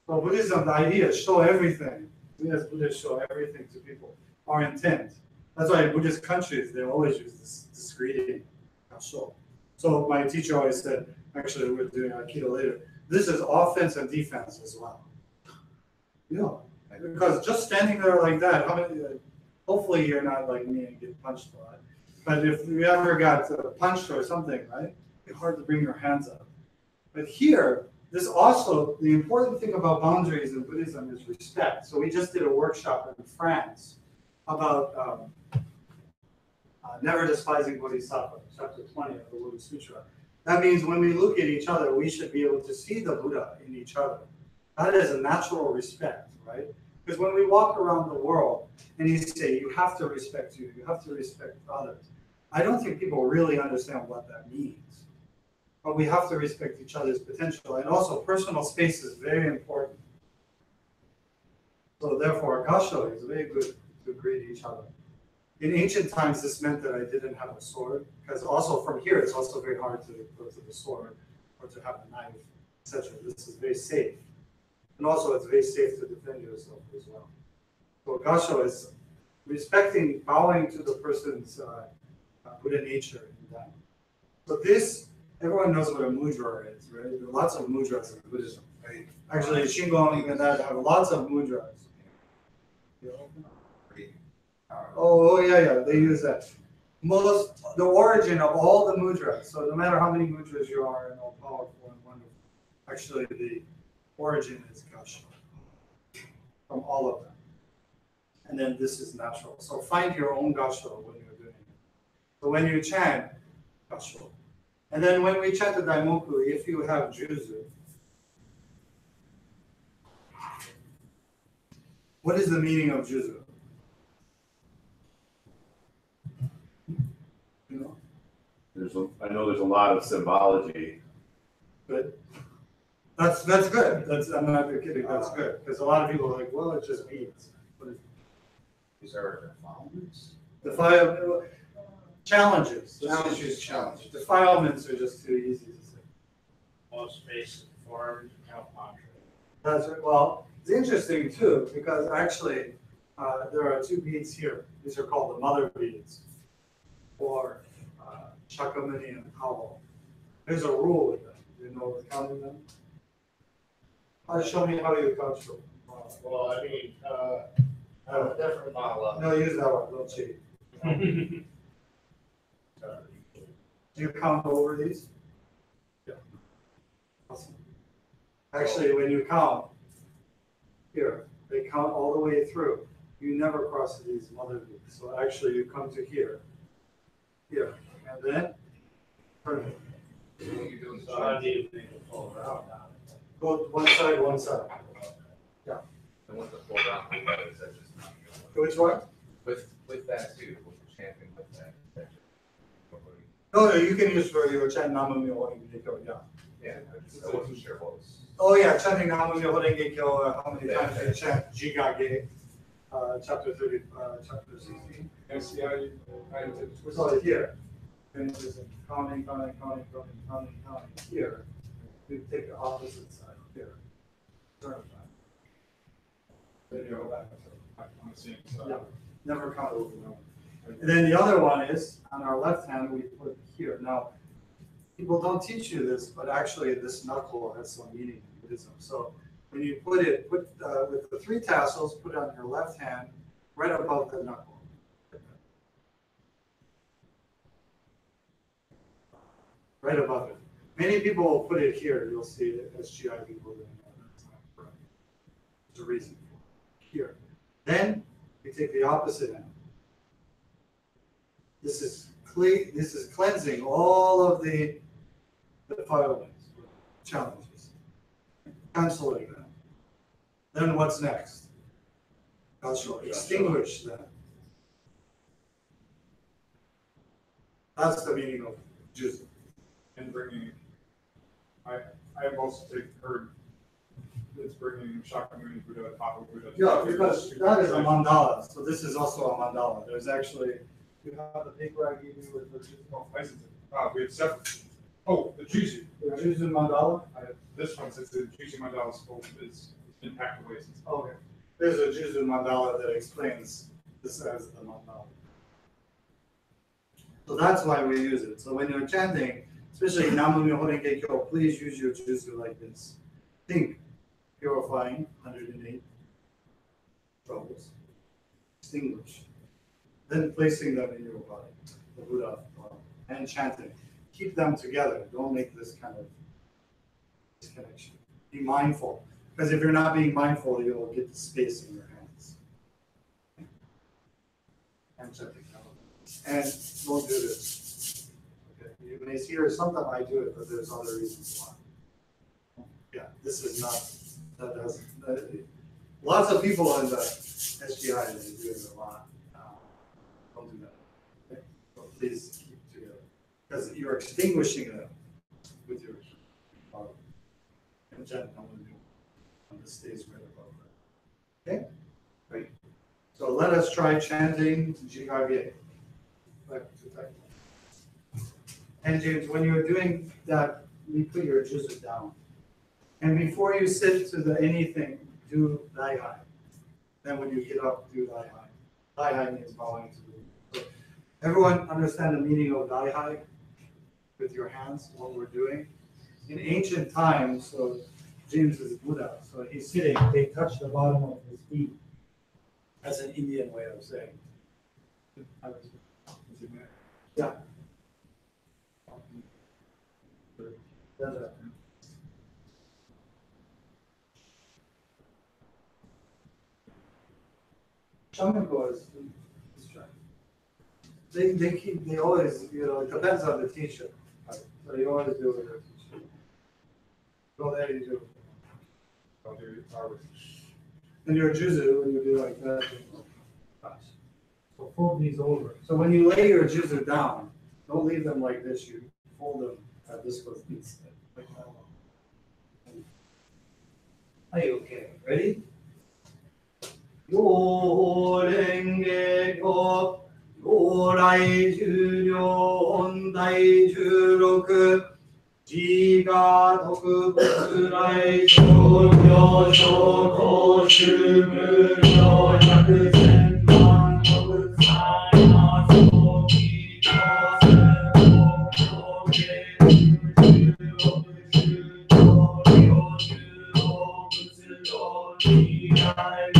So Buddhism, the idea is show everything. We as Buddhists show everything to people. Our intent. That's why in Buddhist countries, they always use this greeting, Gasho. So my teacher always said, actually we're doing Aikido later, this is offense and defense as well. Because just standing there like that, hopefully you're not like me and get punched a lot. But if you ever got punched or something, right, it's hard to bring your hands up. But here, this also, the important thing about boundaries in Buddhism is respect. So we just did a workshop in France about never despising Bodhisattva, chapter 20 of the Lotus Sutra. That means when we look at each other, we should be able to see the Buddha in each other. That is a natural respect, right? Because when we walk around the world and you say, you have to respect you have to respect others, I don't think people really understand what that means. but we have to respect each other's potential, and also personal space is very important. So therefore, gasho is very good to greet each other. In ancient times, this meant that I didn't have a sword, because also from here, it's also very hard to go to the sword or to have a knife, etc. This is very safe. And also, it's very safe to defend yourself as well. So gasho is respecting, bowing to the person's Buddha nature in them. So this, everyone knows what a mudra is, right? There are lots of mudras in Buddhism. Right? Actually, Shingon and that have lots of mudras. Oh, yeah, they use that. The origin of all the mudras, so no matter how many mudras you are and all powerful and wonderful, actually the origin is gasho from all of them. And then this is natural. So find your own gasho when you're doing it. So when you chant, gasho. And then when we chant the Daimoku, if you have juzu, what is the meaning of juzu? You know? I know there's a lot of symbology. Good. That's good. I'm not kidding. That's good because a lot of people are like, well, it just means. What is it? These are defilements. Challenges. Challenge. Defilements are just too easy to say. Most space formed, mantra. That's right. Well, it's interesting too because actually there are two beads here. These are called the mother beads, or Shakyamuni and Howell. There's a rule with them. Do you know counting them? Show me how you count them. Well, I mean, I have a different model. No, use that one. Don't cheat. Do you count over these? Yeah. Awesome. Actually, when you count here, they count all the way through. You never cross these mother beads. So actually, you come to here, and then turn it. So how do you think it falls around now? Go one side, one side. And with the full round, is that just not Which one? with that too, with the chanting with that? That just, No, you can use for your chant Nama Myoho Renge Kyo. Yeah. yeah, I wasn't sure what was. Oh yeah, chanting Nama Myoho Renge Kyo. How many times you chant Jigage? Chapter 30, chapter 16. And see how you to twist So it. here, and just counting here. You take the opposite side here. Turn it back. Then you go back on the same side. Yeah. Never count over and over. And then the other one is on our left hand we put here. Now, people don't teach you this, but actually this knuckle has some meaning in Buddhism. So when you put it, with the three tassels, put it on your left hand, right above the knuckle. Right above it. Many people will put it here. You'll see it SGI people doing that. That's not correct. There's a reason for it. Here. Then we take the opposite end. This is cleansing all of the defilements, challenges, canceling them. Then what's next? God shall extinguish them. That's the meaning of juzu. And bringing, I have also heard it's bringing Shakyamuni Buddha, Papa Buddha. Yeah, because that is a mandala. So this is also a mandala. There's actually, you have the paper I gave you with the juzu. Oh, license it. We have separate. Oh, the juicy. The juzu mandala? This one says the juicy mandala is been packed away since. Okay. There's a juzu mandala that explains this as the mandala. So that's why we use it. So when you're chanting, especially Namu Myoho Renge Kyo, please use your juzu like this. Think, purifying 108 troubles, extinguish, then placing them in your body, the Buddha, and chanting. Keep them together. Don't make this kind of disconnection. Be mindful, because if you're not being mindful, you'll get the space in your hands. And chanting. And don't do this. Okay. You may see here sometimes I do it, but there's other reasons why. Yeah, this is not, that doesn't, lots of people in the SGI, they do it a lot. Don't do that. Okay? So please keep it together. Because you're extinguishing them with And Jen, I'm gonna do on the stage right above that. Okay? Great. So let us try chanting Jigage. And James, when you're doing that, you put your juzu down. And before you sit to the anything, do Dai Hai. Then when you get up, do Dai Hai. Dai Hai means bowing to the. So everyone understand the meaning of Dai Hai with your hands, what we're doing? In ancient times, so James is Buddha, so he's sitting, they touch the bottom of his feet. That's an Indian way of saying. Yeah. Shaman boys, they always, it depends on the teacher. So you always do with your teacher. Go there, you do. I'll do it, I would. And your juzu, when you do like that. So fold these over. So when you lay your juzu down, don't leave them like this. You fold them at this goes instead. Like that one. Are you okay? Ready? 요랭게 거 요라이 주뇨 온다이 주로그 지가 도그 부스라이 조묘쇼 고슈무뇨 야크센만 도그 사이나 소기 저스 오게 주주로 주주로 요주로 부스로 지라이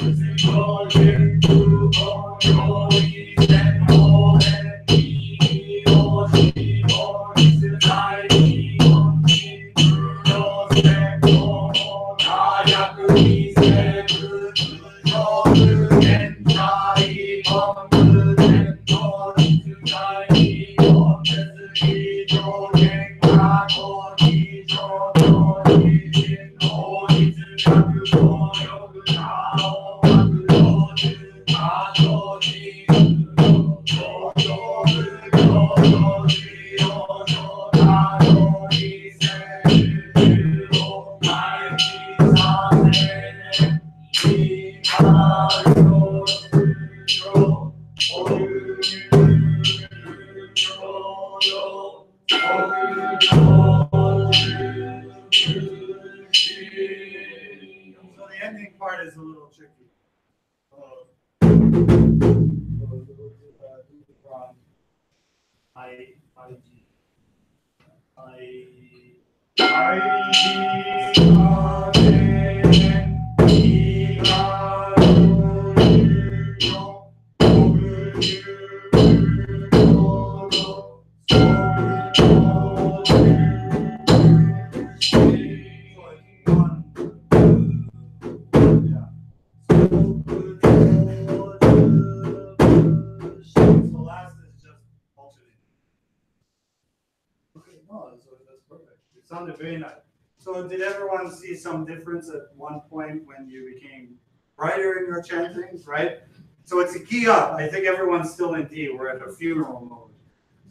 Yo, So the ending part is a little tricky. So last is just alternating. Okay, no, that's perfect. It sounded very nice. So did everyone see some difference at one point when you became brighter in your chantings, right? So it's a key up. I think everyone's still in D. We're at a funeral mode.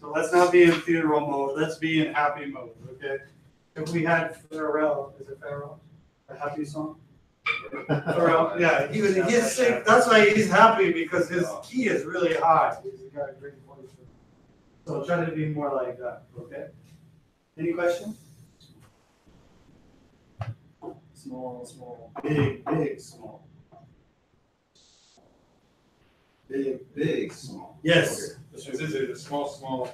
So let's not be in funeral mode. Let's be in happy mode, okay? If we had Pharrell, is it Pharrell? A happy song? Pharrell, yeah, he's sick. That's why he's happy, because his key is really high. He's got a great voice. So try to be more like that, okay? Any questions? Small, small, big, big, small. Big, big, small. Yes. Is it small,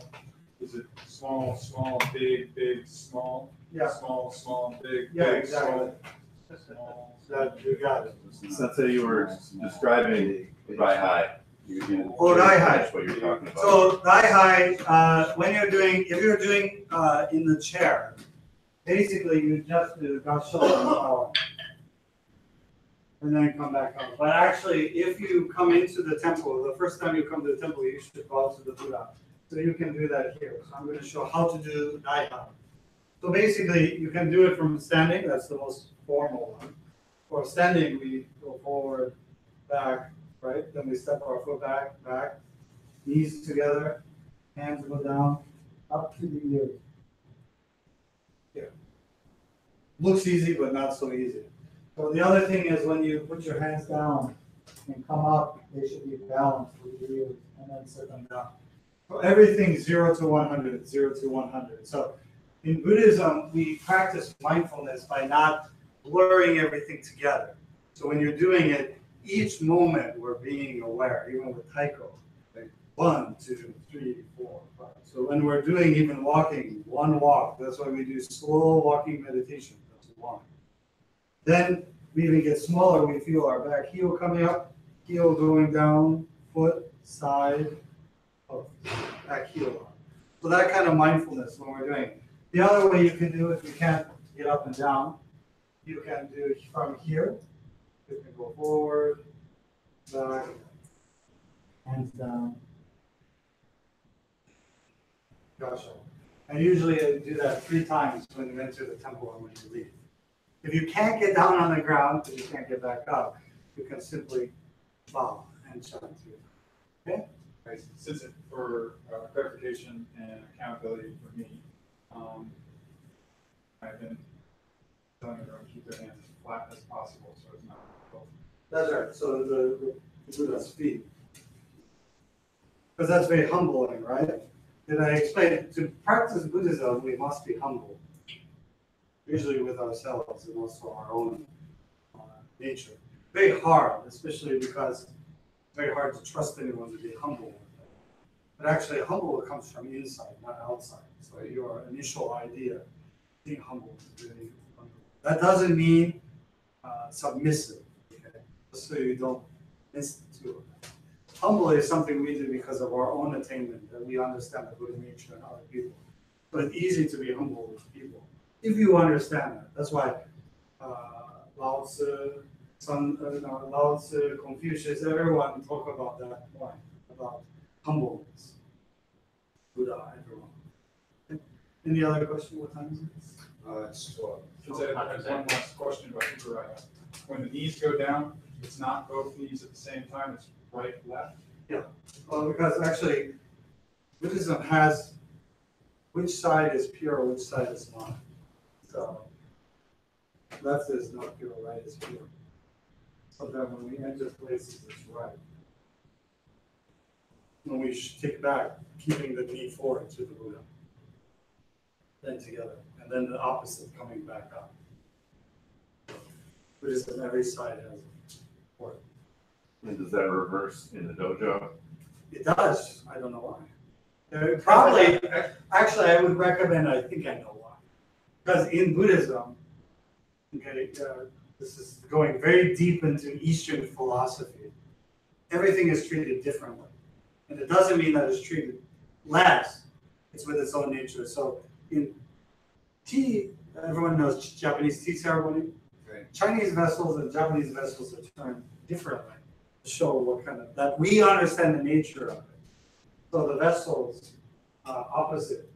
is it small, big, small? Yeah. Small, big, Yeah, big, exactly. small. That, you got it. Sensei, you were describing Rai High. You didn't Oh, Rai High. finish what you were talking about. So Rai High, when you're doing, if you're doing in the chair, basically you just do Gassho and power. And then come back up. But actually, if you come into the temple, the first time you come to the temple, you should bow to the Buddha. So you can do that here. So I'm going to show how to do Rai High. So basically, you can do it from standing. That's the most formal one. For standing, we go forward, back, right? Then we step our foot back, back, knees together, hands go down, up to the ears. Here. Looks easy, but not so easy. So the other thing is when you put your hands down and come up, they should be balanced with your ears, and then set them down. So everything 0 to 100, 0 to 100. So in Buddhism, we practice mindfulness by not blurring everything together. So when you're doing it, each moment we're being aware, even with Taiko. Like 1, 2, 3, 4, 5. So when we're doing even walking, one walk, that's why we do slow walking meditation. That's 1. Then we even get smaller, we feel our back heel coming up, heel going down, foot, side, up, back heel up. So that kind of mindfulness when we're doing it. The other way you can do it, if you can't get up and down, you can do it from here. You can go forward, back, hands down. Gotcha. And usually I do that 3 times when you enter the temple and when you leave. If you can't get down on the ground, because you can't get back up, you can simply bow and chant. Okay? Right, since it, for clarification and accountability for me, I've been telling everyone to keep their hands as flat as possible, so it's not. That's right. So the Buddha's feet. Because that's very humbling, right? Did I explain? To practice Buddhism, we must be humble. Usually with ourselves and also our own nature. Very hard, especially because it's very hard to trust anyone to be humble. But actually, humble comes from inside, not outside. So your initial idea, being humble is really humble. That doesn't mean submissive, okay? Just so you don't institute. Humble is something we do because of our own attainment, that we understand the Buddha nature in other people. But it's easy to be humble with people, if you understand that. That's why Lao Tzu, Lao Tzu, Confucius, everyone talk about that point, about humbleness. Buddha, everyone. Any other question? What time is it? It's 12. Since I have one last question about Uberai. When the knees go down, it's not both knees at the same time, it's right, left. Well, because actually, Buddhism has which side is pure, which side is not. So, left is not pure, right is pure. So that when we enter places, it's right. When we take back, keeping the knee forward to the Buddha. Then together, and then the opposite coming back up. Buddhism, every side has it. Forward. And does that reverse in the dojo? It does. I don't know why. Probably, actually, I would recommend. I think I know why. Because in Buddhism, okay, this is going very deep into Eastern philosophy. Everything is treated differently, and it doesn't mean that it's treated less. It's with its own nature. So in tea, everyone knows Japanese tea ceremony. Right. Chinese vessels and Japanese vessels are turned differently to show what kind of, that we understand the nature of it. So the vessels, opposite,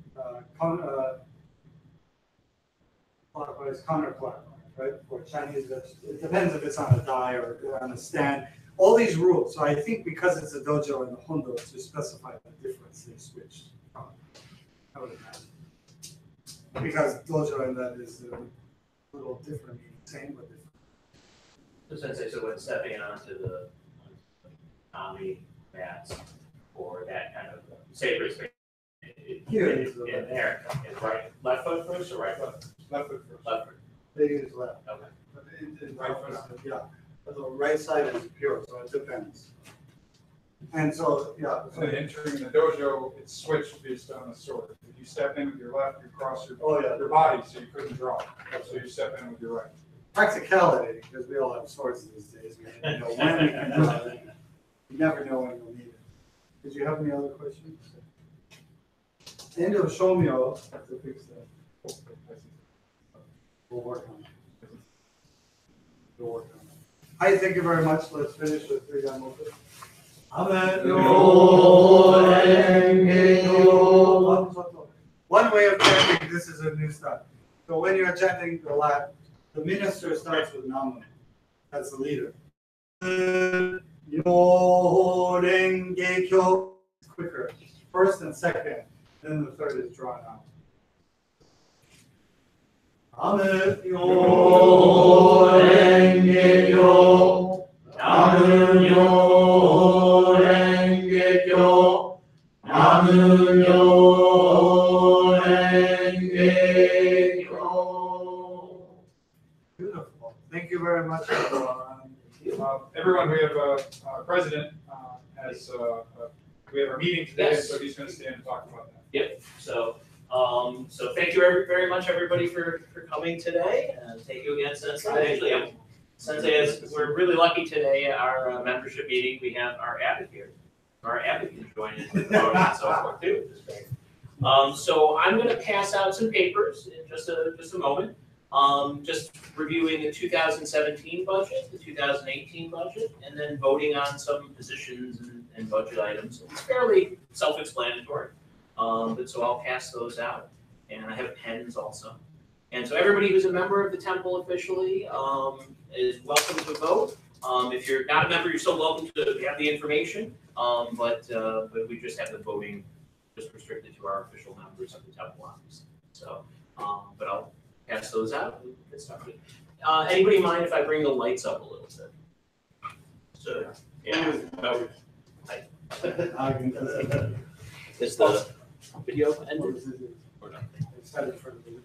clockwise, counterclockwise, right? For Chinese vessels, it depends if it's on a die or on a stand. All these rules. So I think because it's a dojo and a hondo, to specify the difference, they switched. I would imagine. Because dojo and that is a little different, same but different. So Sensei, so when stepping onto the Tommy mats or that kind of sacred space, Here in is the left. there, is right, left foot first or right foot? Left foot first. Left foot, They use left. okay. But right foot, yeah. But the right side is pure, so it depends. And so, yeah. And then entering the dojo, it's switched based on the sword. If you step in with your left, you cross Oh, yeah. your body, so you couldn't draw. So you step in with your right. Practicality, because we all have swords these days. We never know when we can draw it. You never know when you'll need it. Did you have any other questions? End of Shomyo, have to fix that. We'll work on it. We'll work on it. Hi, thank you very much. Let's finish with three gun movement. One way of chanting, this is a new style. So when you're chanting the Latin, the minister starts with Namu. That's the leader. It's quicker. First and second, then the third is drawn out. Beautiful. Thank you very much, everyone. Everyone, we have a president has, we have our meeting today, Yes. so he's gonna stand and talk about that. So, so thank you very much, everybody, for coming today, and thank you again, Sensei. Actually, Sensei, we're really lucky today at our membership meeting, we have our advocate joining the vote and so forth too, which is great. So I'm gonna pass out some papers in just a moment. Just reviewing the 2017 budget, the 2018 budget, and then voting on some positions and budget items. It's fairly self-explanatory, but so I'll pass those out. And I have pens also. And so everybody who's a member of the temple officially is welcome to vote. If you're not a member, you're still welcome to have the information, but we just have the voting just restricted to our official members of the temple office. So, but I'll pass those out and get started. Anybody mind if I bring the lights up a little bit? So, yeah. No. Is the video ended or not? Excited for the